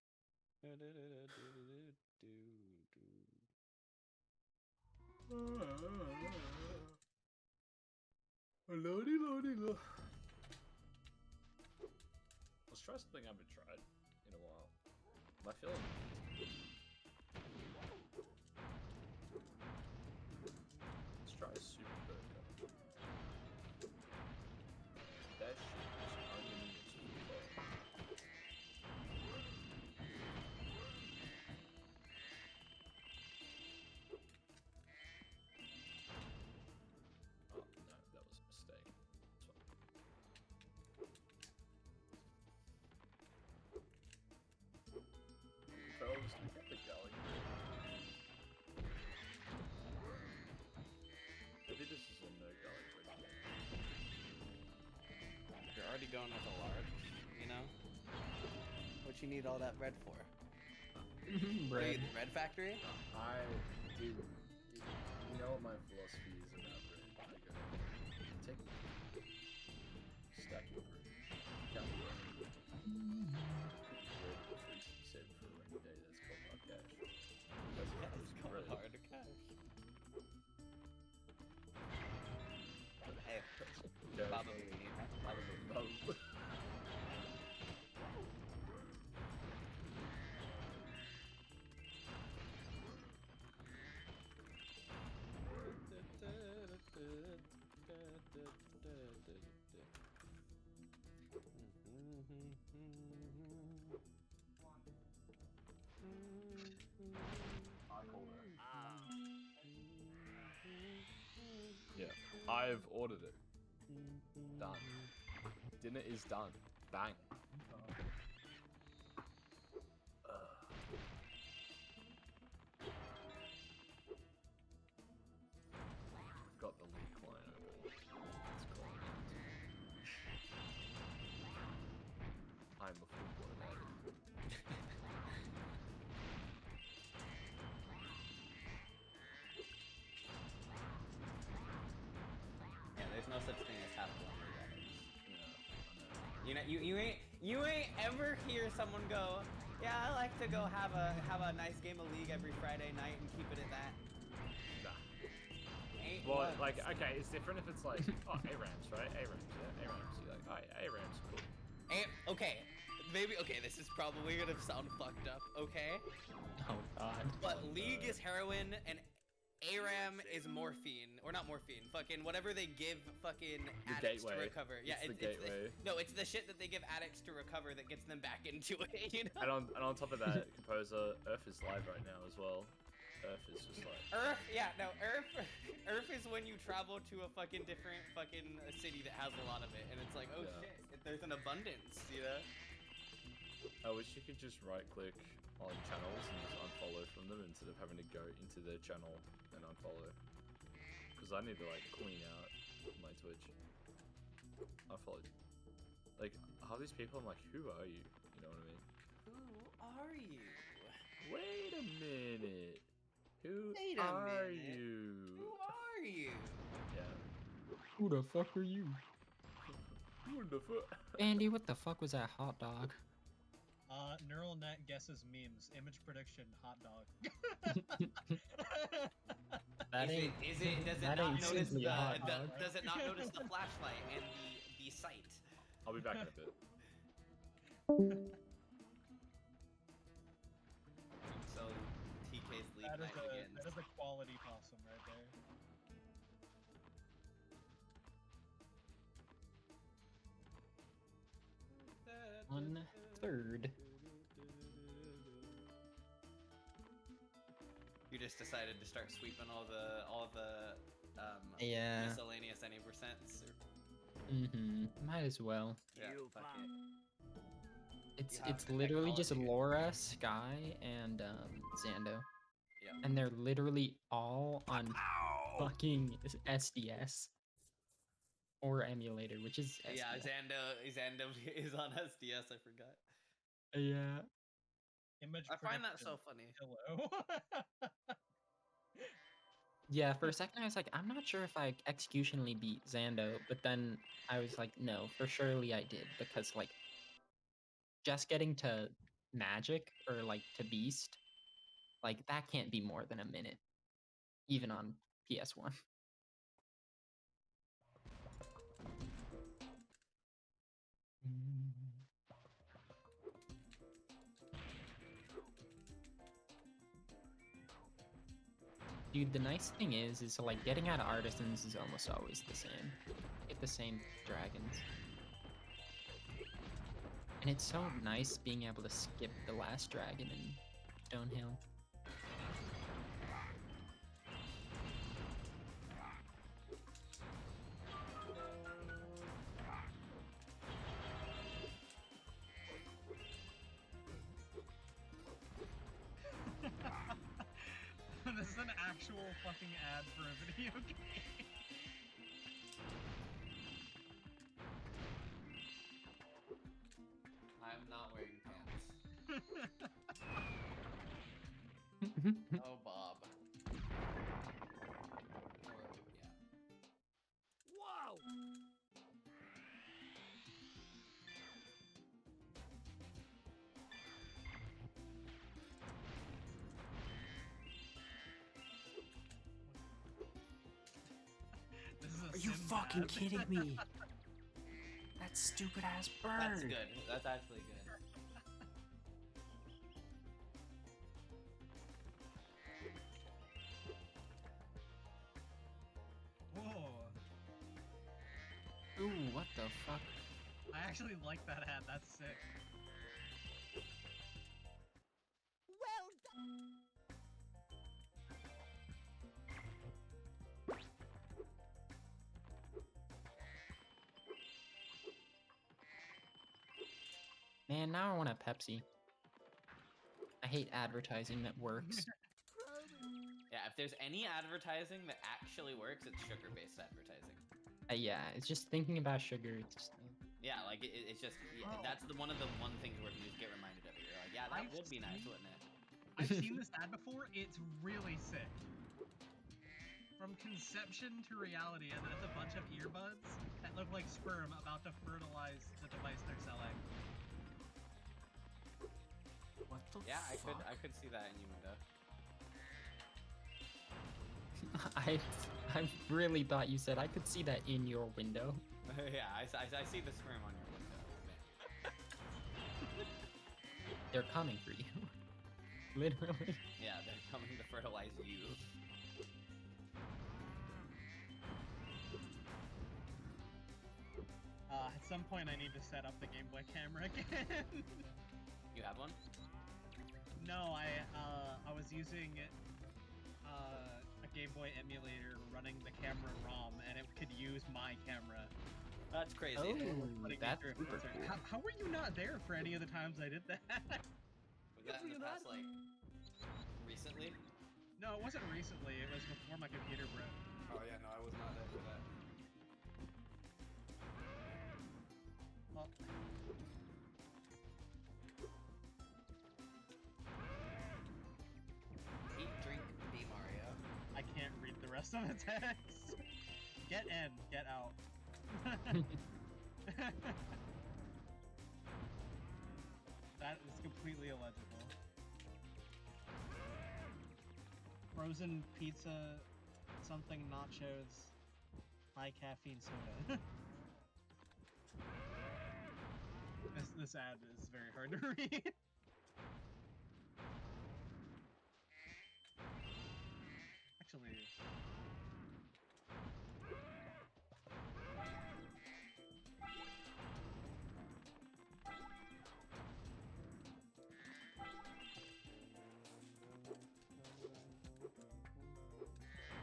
I: Lordy, lordy, lordy. Let's try something I haven't tried in a while. Am I feeling it? Let's try a super burger. That shit is unlimited super. Oh no, that was a mistake. Fellas, we get the garlic. Maybe this is a no garlic bread.
B: You're already going with a large, you know? What you need all that bread for? What are you, the bread factory?
I: Dude, you know what my philosophy is about bread. I go, take stack of bread, count the bread, put bread for save for a rainy day. That's called hard cash. That's
B: Yeah,
I: what
B: it's
I: it's
B: called
I: bread.
B: hard to cash. Hey,
I: Cash.
B: Baba Booey, huh?
I: Baba Booey. Baba Booey. Yeah, I've ordered it. Done. Dinner is done. Bang. I've got the leak line open. It's gone. I'm a full-blown addict.
B: no such thing as half blown league addicts.
I: Yeah, I know.
B: You ain't ever hear someone go, yeah, I like to go have a nice game of League every Friday night and keep it at that.
I: Nah.
B: Ain't
I: Well,
B: once.
I: like, okay, it's different if it's like, oh, ARAMs, right? ARAMs, yeah, ARAMs. You're like, oh, yeah, ARAMs, cool.
B: Okay, maybe, okay, this is probably gonna sound fucked up, okay?
D: Oh god.
B: But League is heroin and ARAM is morphine, or not morphine, fucking whatever they give fucking addicts to
I: gateway.
B: recover. Yeah,
I: It's the gateway.
B: no, it's the shit that they give addicts to recover that gets them back into it, you know?
I: And on top of that, Composer, Earth is live right now as well. Earth is just like...
B: Earth is when you travel to a fucking different fucking city that has a lot of it, and it's like, oh
I: Yeah.
B: shit, there's an abundance, you know?
I: I wish you could just right-click on channels and just unfollow from them instead of having to go into their channel and unfollow. Because I need to, like, clean out my Twitch. Unfollowed. Like, half these people, I'm like, who are you? You know what I mean?
B: Who are you?
I: Wait a minute. Who
B: Wait a
I: are
B: minute.
I: you?
B: Who are you?
I: Yeah.
D: Who the fuck are you?
I: Who the fuck?
D: Andy, what the fuck was that hot dog?
A: Neural net guesses memes. Image prediction, hot dog.
D: That ain't.
B: Does it
D: that
B: not
D: ain't
B: notice
D: simply a hot
B: the,
D: dog.
B: does it not notice the flashlight and the sight?
I: I'll be back in a bit.
B: So TK's League
A: That
B: night begins.
A: is a quality possum right there.
D: 1/3.
B: You just decided to start sweeping all the
D: Yeah.
B: miscellaneous any percents.
D: Might as well.
B: Yeah, fuck it.
D: It's
B: Yeah,
D: it's literally just
B: technology.
D: Laura, Sky, and Zando.
B: Yeah.
D: And they're literally all on fucking SDS or emulator, which is SDS.
B: Yeah, Xando is on SDS. I forgot.
D: Yeah.
A: Image
B: I find that
A: prediction,
B: so funny.
A: Hello.
D: Yeah, for a second I was like, I'm not sure if I executionally beat Zando, but then I was like, no, for surely I did, because like just getting to Magic or like to Beast, like that can't be more than a minute, even on PS1. Dude, the nice thing is like getting out of Artisans is almost always the same. Get the same dragons. And it's so nice being able to skip the last dragon in Stonehill.
A: This is an actual fucking ad for a video game.
B: I'm not wearing pants. Oh, Bob. Yeah.
E: Wow!
A: This is a
G: Are you
A: Sims
G: fucking
A: ad.
G: kidding me? That stupid ass bird.
B: That's good. That's actually good.
A: Whoa.
D: Ooh, what the fuck?
A: I actually like that ad. That's sick.
C: Well done.
D: Man, now I want a Pepsi. I hate advertising that works.
B: Yeah, if there's any advertising that actually works, it's sugar-based advertising.
D: Yeah, it's just thinking about sugar. It's just,
B: Yeah, like it's just yeah,
A: Oh.
B: that's one of the things where you just get reminded of it. You're like, yeah, that
A: I've
B: would be nice,
A: seen-
B: wouldn't it?
A: I've seen this ad before. It's really sick. From conception to reality, and then it's a bunch of earbuds that look like sperm about to fertilize the device they're selling.
G: What the
B: Yeah,
G: fuck?
B: I could see that in you, Window.
D: I really thought you said I could see that in your window.
B: Yeah, I see the sperm on your window.
D: They're coming for you. Literally.
B: Yeah, they're coming to fertilize you.
A: At some point, I need to set up the Game Boy camera again.
B: You have one?
A: No, I was using a Game Boy emulator running the camera ROM, and it could use my camera.
B: That's crazy.
D: Oh,
A: Putting me
D: that's
A: through a
D: super
A: filter.
D: cool.
A: How were you not there for any of the times I did that?
B: Was that in the past, like, recently?
A: No, it wasn't recently. It was before my computer broke.
B: Oh yeah, no, I was not there for that.
A: Well,
B: Eat, drink, be Mario.
A: I can't read the rest of the text. Get in, get out. That is completely illegible. Frozen pizza, something nachos, high caffeine soda. This ad is very hard to read. Actually,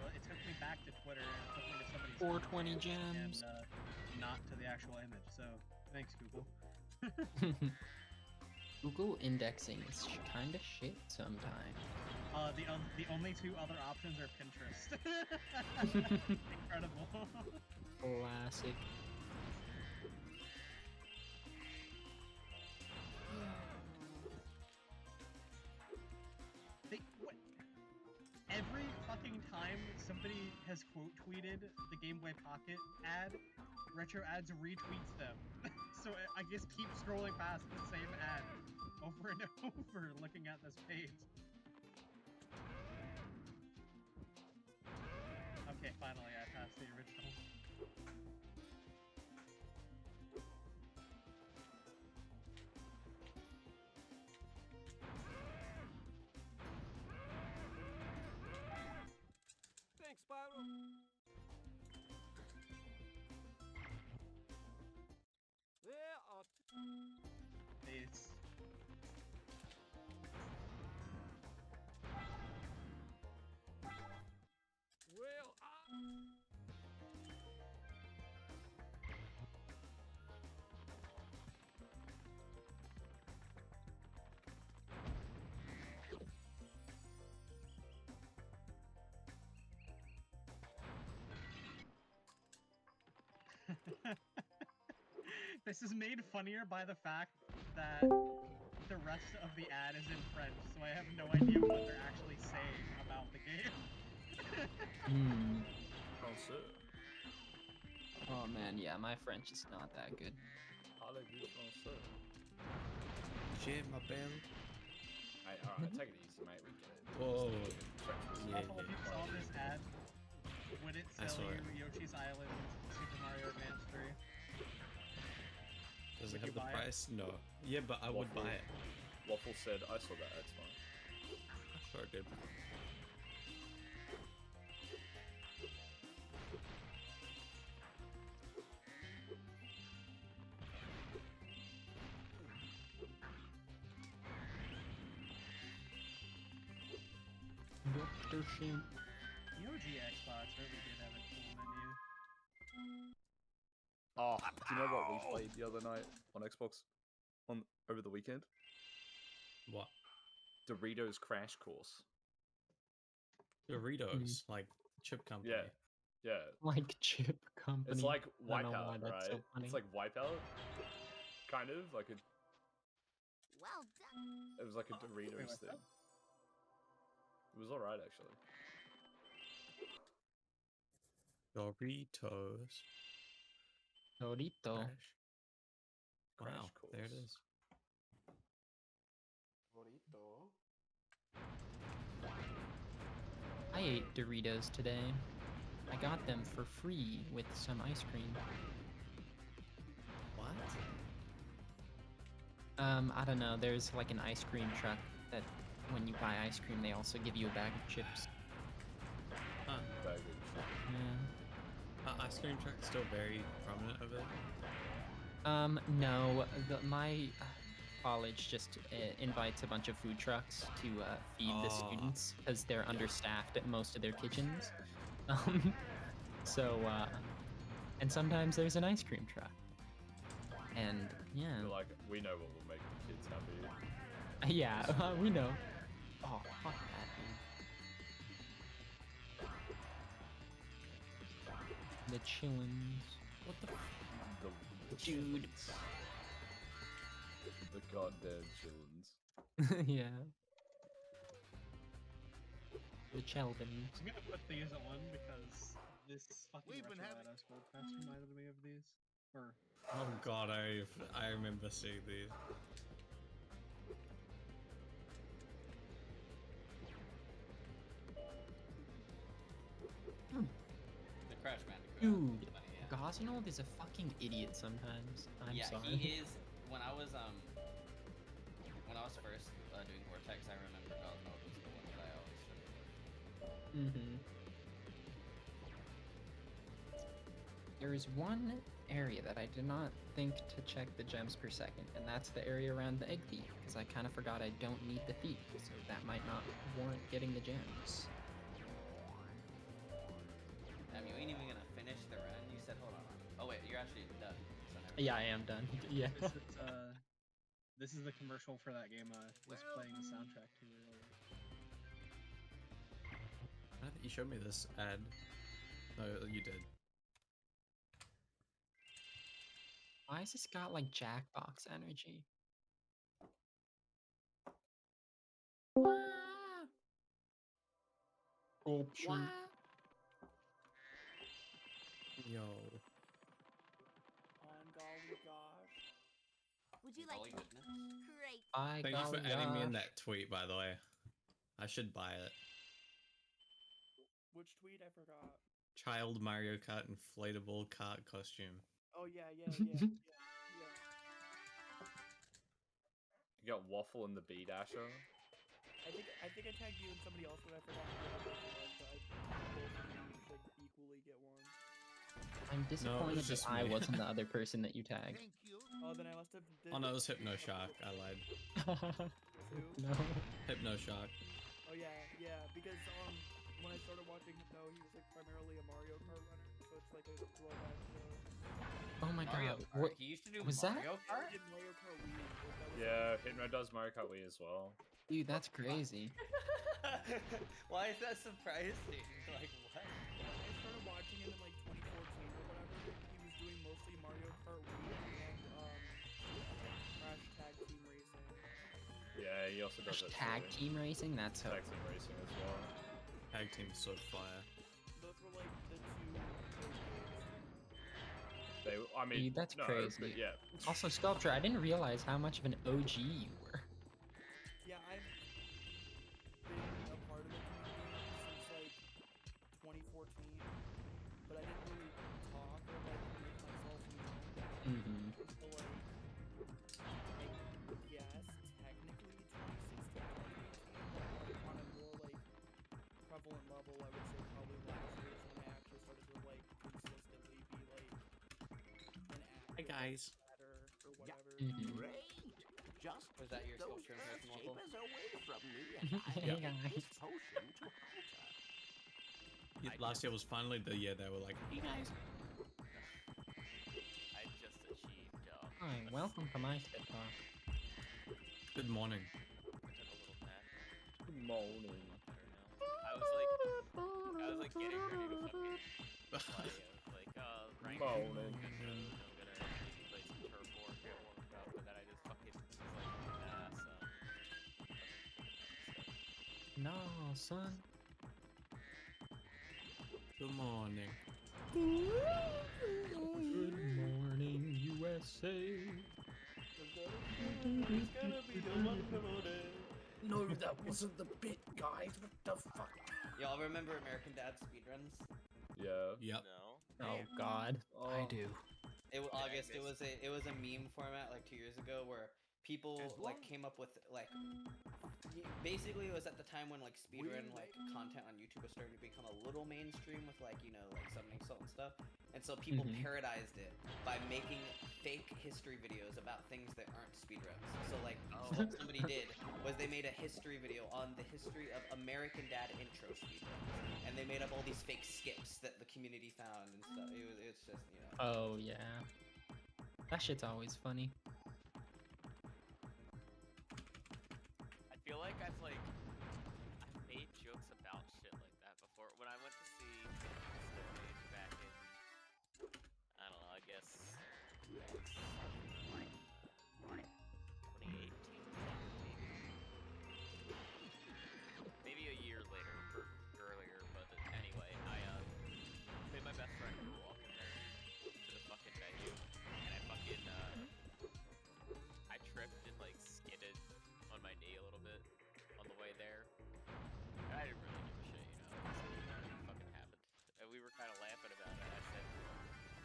A: well, it took me back to Twitter and it took me to somebody's
D: 420
A: comments
D: gems.
A: and not to the actual image. So thanks, Google.
D: Google indexing is kind of shit sometimes.
A: The only two other options are Pinterest. Incredible.
D: Classic.
A: What? Every fucking time somebody has quote tweeted the Game Boy Pocket ad, Retro Ads retweets them. So I just keep scrolling past the same ad over and over looking at this page. Okay, finally I passed the original.
C: Thanks, Spyro. There are
A: It's
C: well,
A: This is made funnier by the fact that the rest of the ad is in French, so I have no idea what they're actually saying about the game.
I: Français.
D: Oh man, yeah, my French is not that good.
I: Parlez-vous français?
H: Shit, my belle.
I: Alright, take it easy, mate. We get it.
H: Whoa.
A: I don't know if you saw this ad. Would it
H: I
A: sell
H: saw
A: you
H: it.
A: Yoshi's Island Super Mario Advance 3?
H: Does it
A: Would
H: have
A: you
H: the
A: buy it?
H: price? No. Yeah, but I would buy it.
I: Waffle said, I saw that, it's fine.
H: Sure I did.
D: Dr. Shim.
A: The OG Xbox really did have a cool menu.
I: Oh, do you know what we played the other night on Xbox over the weekend?
H: What?
I: Doritos Crash Course.
H: Doritos, like chip company.
I: Yeah, yeah.
D: Like chip company.
I: It's like
D: I don't know
I: Wipeout,
D: why that's
I: right?
D: so funny.
I: It's like Wipeout, kind of like a.
C: well done.
I: It was like a Doritos
A: what's
I: thing.
A: that?
I: It was alright actually.
H: Doritos.
D: Dorito.
H: Wow,
I: Crash
H: there it
I: course.
H: is.
I: Burrito.
D: I ate Doritos today. I got them for free with some ice cream.
H: What?
D: I don't know. There's like an ice cream truck that when you buy ice cream, they also give you a bag of chips.
H: Huh.
I: Bag of chips.
D: Yeah.
H: Ice cream truck's still very prominent over there?
D: No. My college just invites a bunch of food trucks to feed the
H: Oh.
D: students because they're
H: Yeah.
D: understaffed at most of their kitchens. So, and sometimes there's an ice cream truck. And yeah.
I: You're like, we know what will make the kids happy.
D: Yeah, we know. Oh, fuck that, dude. The chillins.
H: What the?
I: The
D: Dude.
I: chillins. The goddamn chillins.
D: Yeah. The Chelvins.
A: I'm gonna put these on because this fucking
E: We've been
A: retro
E: having-
A: badass podcast reminded me of these. Or
H: Oh god, I remember seeing these.
B: The Crash Bandicoot.
D: Dude,
B: Funny, yeah.
D: Gosnold is a fucking idiot sometimes. I'm
B: Yeah,
D: sorry.
B: he is. When I was first doing Vortex, I remember Gosnode was the one that I always struggled with.
D: Mm-hmm. There is one area that I did not think to check the gems per second, and that's the area around the egg thief, because I kind of forgot I don't need the thief, so that might not warrant getting the gems.
B: You ain't even gonna finish the run. You said, hold on. Oh wait, you're actually done. So never
D: Yeah, I am done. Yeah.
A: this is the commercial for that game. Was playing the soundtrack to earlier.
H: I think you showed me this ad. No, you did.
D: Why has this got like Jackbox energy? Option.
H: Yo.
G: On golly gosh.
C: Would you like
B: Golly
C: to?
B: goodness.
C: Great.
D: I
H: Thank you for
D: golly
H: adding me in
D: gosh.
H: that tweet, by the way. I should buy it.
G: Which tweet? I forgot.
H: Child Mario Kart inflatable cart costume.
G: Oh yeah, yeah.
I: You got Waffle and the Bee Dasher.
G: I think I tagged you and somebody else, but I forgot who the other person was, but I think both of you should equally get one.
D: I'm disappointed that
H: just
D: I
H: me.
D: wasn't the other person that you tagged.
E: Thank you.
G: Oh, then I must have did
H: Oh no, it was Hypno Shark. I lied.
G: two.
D: No.
H: Hypno Shark.
G: Oh yeah, because when I started watching Hypno, he was like primarily a Mario Kart runner, so it's like a throwback to
D: Oh my
B: Mario
D: god.
B: Kart.
D: What?
B: He used to do
D: was that?
B: Mario
G: I
B: Kart.
G: did Mario Kart Wii. That was
I: Yeah, Hitmo does Mario Kart Wii as well.
D: Dude, that's crazy.
B: Why is that surprising? Like what?
G: I started watching him in like 2014 or whatever. He was doing mostly Mario Kart Wii and Crash Tag Team Racing.
I: Yeah, he also does that
D: Tag
I: too.
D: team racing? That's
I: Tag Team Racing as well.
H: Tag team's so fire.
G: Those were like the two games.
I: They, I mean,
D: Dude, that's
I: no,
D: crazy.
I: but yeah.
D: Also, Sculpture, I didn't realize how much of an OG you were.
G: Yeah, I've been a part of the community since like 2014, but I didn't really talk or like make myself known.
D: Mm-hmm.
G: So like, I guess technically 2016, 2018, but like on a more like prevalent level, I would say probably last year is when I actually started to like consistently be like an
H: Hi
G: active
H: guys.
G: chatter or whatever.
D: Mhm.
E: Great. Just
B: Was that your
E: those
B: sculpture impression, Waffle?
E: earth-shapers away from me, and I
D: Hey,
E: will take this
D: guys.
E: potion to Hunter.
H: Last year was finally the year they were like, hey guys.
J: I just achieved, y'all.
D: Hi, welcome to my spit talk.
H: Good morning.
J: I took a little nap.
I: Good morning.
J: Better now. I was like getting ready to fucking play. I was like, rank.
I: Morning.
J: I'm gonna maybe play some turf war, get warmed up, and then I just fucking was like, nah, son.
D: No, son.
H: Good morning.
D: Good morning, USA.
B: It's gonna be a wonderful day.
I: No, that wasn't the bit, guys. What the fuck?
B: Y'all remember American Dad speedruns?
I: Yeah.
H: Yep.
J: No.
D: Oh God.
I: Oh.
D: do.
B: August. It was a meme format like 2 years ago where people like came up with like basically it was at the time when like speedrun like content on YouTube was starting to become a little mainstream with like like summoning salt and stuff, and so people parodized it by making fake history videos about things that aren't speedruns. So like what somebody did was they made a history video on the history of American Dad intro speedruns, and they made up all these fake skips that the community found and stuff. It's just
D: Oh yeah. That shit's always funny.
J: I feel like I've made jokes about shit like that before. When I went to see Stone Age back in, I don't know, I guess 2018, maybe a year later or earlier, but anyway, I made my best friend walk in there to the fucking venue, and I tripped and like skidded on my knee a little bit on the way there. And I didn't really give a shit, it fucking happened. And we were kind of laughing about it. I said,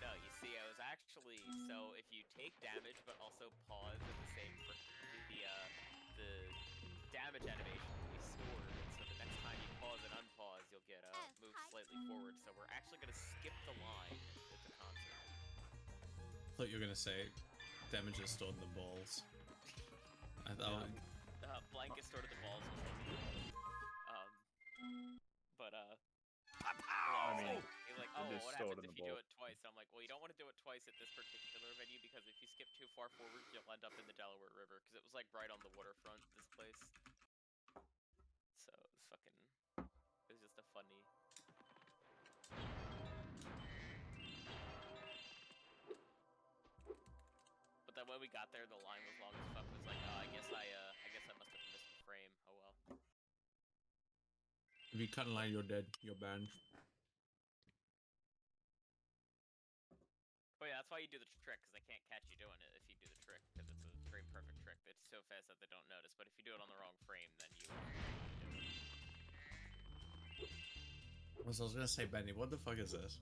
J: no, you see, I was actually, so if you take damage but also pause at the same, the damage animation will be scored, and so the next time you pause and unpause, you'll get moved slightly forward. So we're actually going to skip the line at the concert.
H: I thought you were gonna say damage is stored in the balls. I thought.
J: Blanket stored at the balls was but
K: I mean,
J: he's like,
K: it
J: oh,
K: is
J: what
K: stored
J: happens
K: in
J: if
K: the
J: you do
K: ball.
J: it twice? I'm like, well, you don't want to do it twice at this particular venue because if you skip too far forward, you'll end up in the Delaware River because it was like right on the waterfront. This place, so it was fucking. It was just a funny. But then when we got there, the line was long as fuck. It was like, oh, I guess I must have missed the frame. Oh well.
H: If you cut in line, you're dead. You're banned.
J: Oh yeah, that's why you do the trick, because they can't catch you doing it if you do the trick, because it's a frame perfect trick. It's so fast that they don't notice. But if you do it on the wrong frame, then you do it.
H: I was gonna say, Benny, what the fuck is this?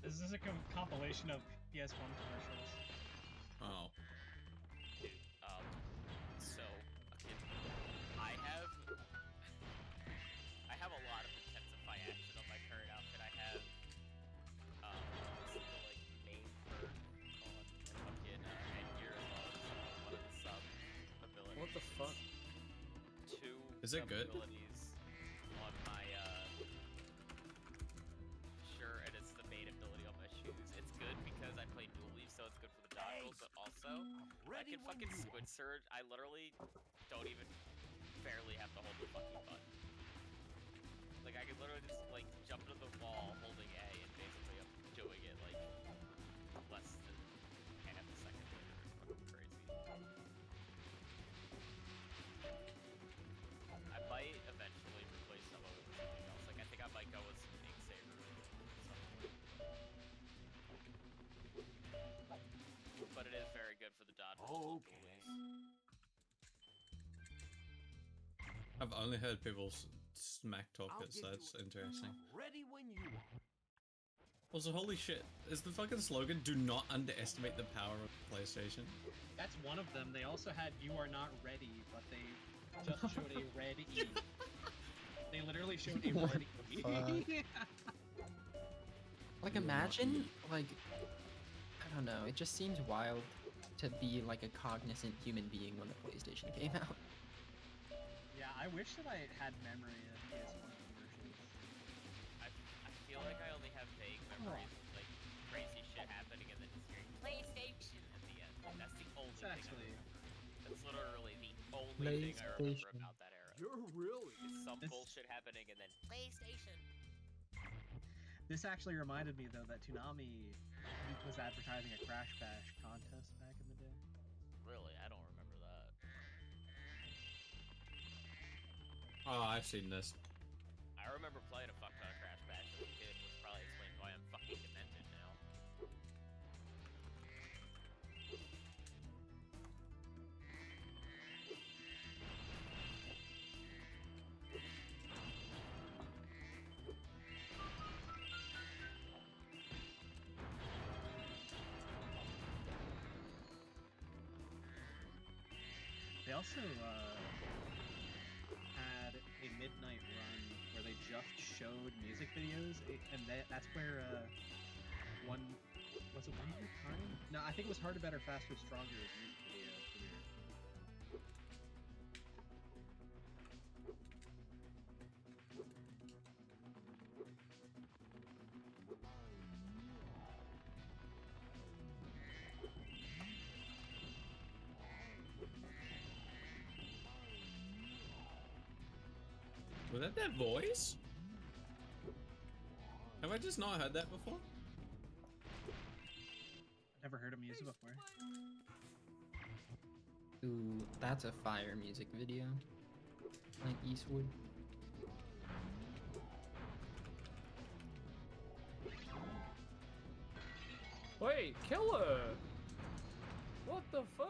A: This is a compilation of PS1 commercials.
H: Oh.
J: Dude, so okay, I have a lot of intensify action on my current outfit. I have this is the like main perk on fucking headgear as well as one of the sub abilities.
I: What the fuck?
J: Two
H: Is it good?
J: abilities on my sure, and it's the main ability on my shoes. It's good because I play dual weave, so it's good for the dodgeballs, but also I can fucking squid surge. I literally don't even barely have to hold the fucking button. Like I can literally just like jump into the wall holding A and basically I'm doing it like less than half a second later. It's fucking crazy. I might eventually replace some of it with something else. Like I think I might go with some Ink Saber at some point. But it is very good for the dodge.
C: Okay.
H: I've only heard people smack talk it, so that's interesting.
C: Ready when you are.
H: Also, holy shit, is the fucking slogan, do not underestimate the power of PlayStation?
A: That's one of them. They also had "You are not ready," but they just showed a red E. They literally showed a
D: What
A: red
D: the
A: E.
D: fuck? Like imagine, like, I don't know, it just seems wild to be like a cognizant human being when the PlayStation came out.
A: Yeah, I wish that I had memory of PS1 commercials.
J: I feel like I only have vague memories of like crazy shit happening and then just hearing PlayStation at the end. That's the only
A: It's
J: thing
A: actually...
J: That's literally the only thing I remember about that era.
C: You're really.
J: Is some
A: This-
J: bullshit happening and then PlayStation.
A: This actually reminded me, though, that Toonami was advertising a Crash Bash contest back in the day.
J: Really, I don't remember that.
H: Oh, I've seen this.
J: I remember playing a fuck ton of Crash Bash as a kid, which probably explains why I'm fucking demented.
A: also had a midnight run where they just showed music videos, and that's where one was it One More Time? No, I think it was Harder, Better, Faster, Stronger music video premiere.
H: Was that voice? Have I just not heard that before?
A: Never heard of music before.
D: Ooh, that's a fire music video. Like Eastwood.
C: Wait, killer! What the fuck?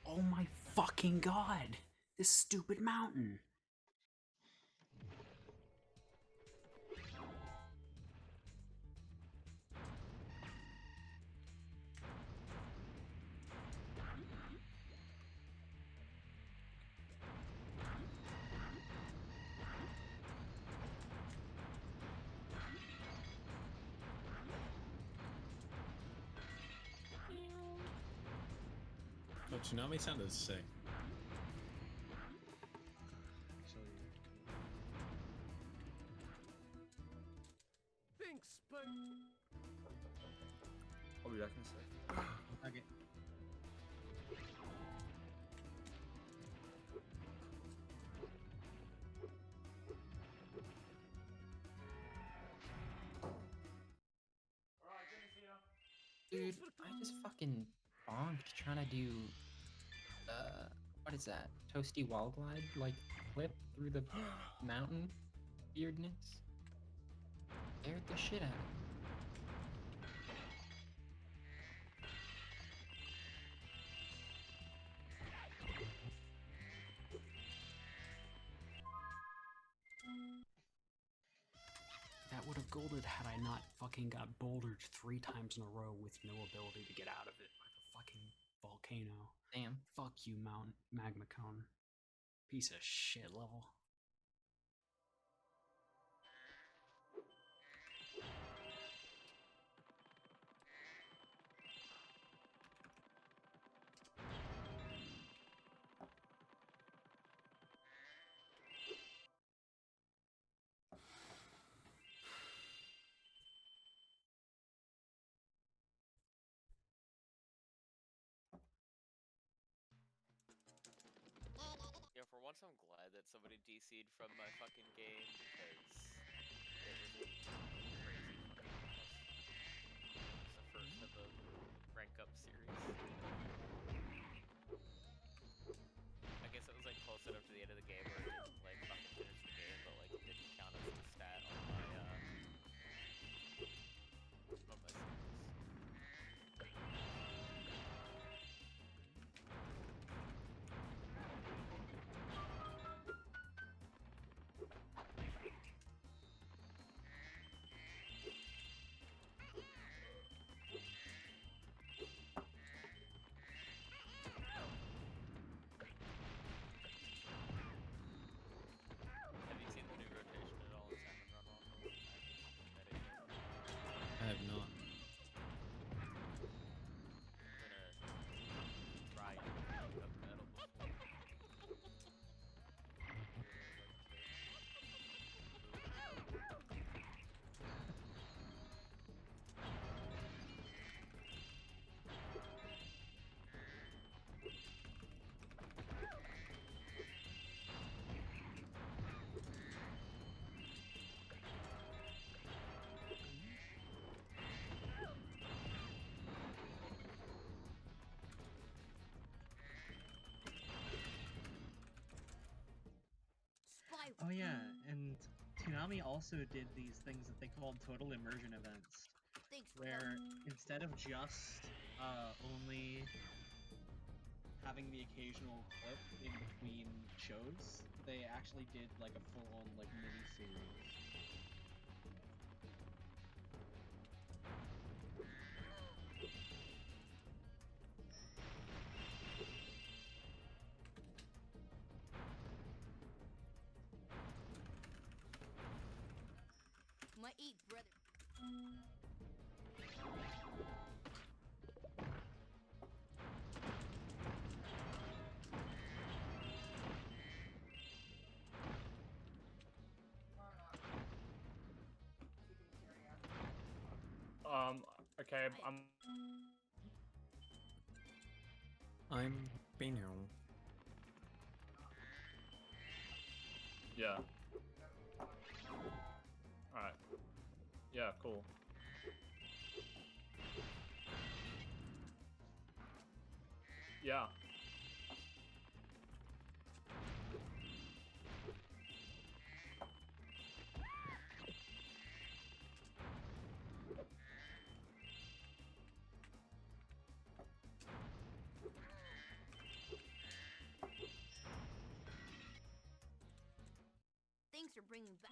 L: Oh my fucking god! This stupid mountain!
H: Oh, Tsunami sounded sick.
C: Thanks, Spike.
I: I'll be back in a sec.
A: Okay.
D: Dude, I just fucking bonked trying to do, what is that? Toasty wall glide? Like, flip through the mountain weirdness? Scared the shit out of me.
L: That would have golded had I not fucking got bouldered 3 times in a row with no ability to get out of it by the fucking volcano.
D: Damn.
L: Fuck you, Mount Magma Cone. Piece of shit level.
J: Yeah, for once I'm glad that somebody DC'd from my fucking game because it was a crazy fucking mess. It's the first of a rank up series. I guess it was like close enough to the end of the game where it didn't like fucking finish the game, but like it didn't count as a stat on my series. Have you seen the new rotation at all in Salmon Run also?
H: I have not.
J: I'm gonna try and pick up metal before.
A: Oh yeah, and Toonami also did these things that they called total immersion events,
C: Thanks,
A: where instead of just only having the occasional clip in between shows, they actually did like a full-on like mini series.
F: eat, brother.
C: Okay,
H: I'm Bino.
C: Yeah. Alright. Yeah, cool. Yeah.
F: Thanks for bringing back.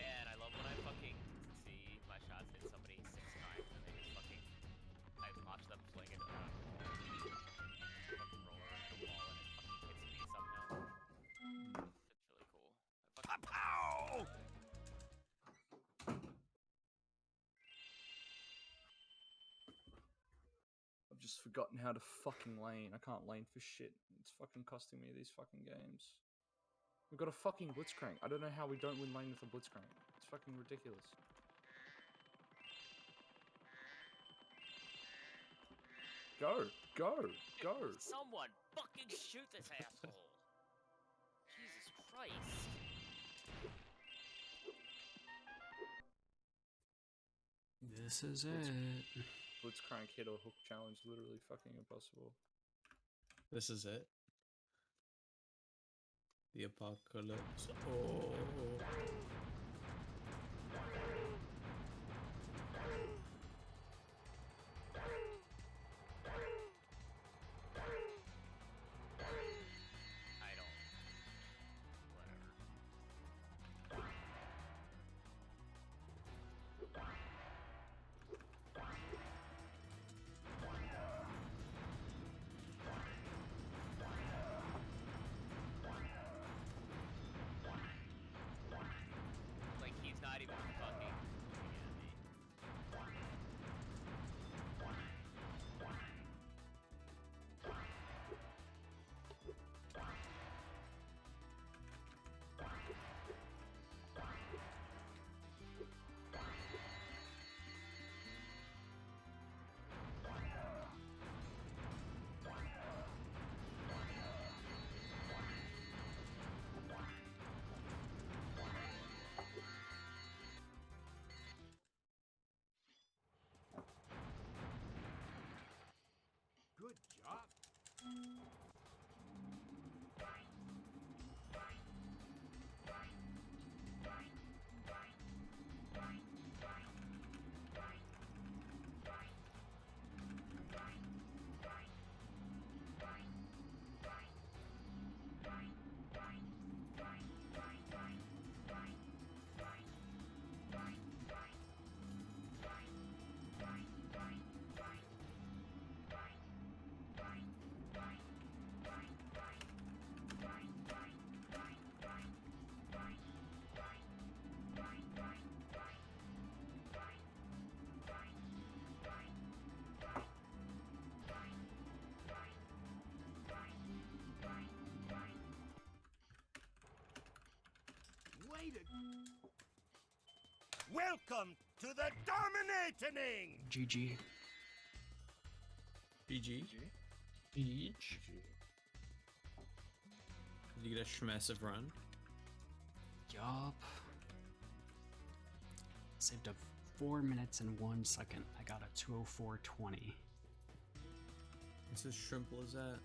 J: Man, I love when I fucking see my shots hit somebody 6 times and they just fucking, I watch them fling it around a wall. Fucking roll around a wall and it fucking hits me somehow. It's really cool. I fucking
C: I've just forgotten how to fucking lane. I can't lane for shit. It's fucking costing me these fucking games. We've got a fucking blitzcrank. I don't know how we don't win lane with a blitzcrank. It's fucking ridiculous. Go! Go! Go!
J: Someone fucking shoot this asshole! Jesus Christ!
L: This is it.
C: Blitzcrank hit or hook challenge, literally fucking impossible.
H: This is it. The apocalypse. Oh.
J: I don't. Whatever. Like, he's not even fucking looking at me.
E: Good job. Way to... Welcome to the dominating!
L: GG.
H: GG.
D: Each.
H: Did you get a massive run?
L: Yup. Saved up 4 minutes and 1 second. I got a 204.20.
H: It's as simple as that.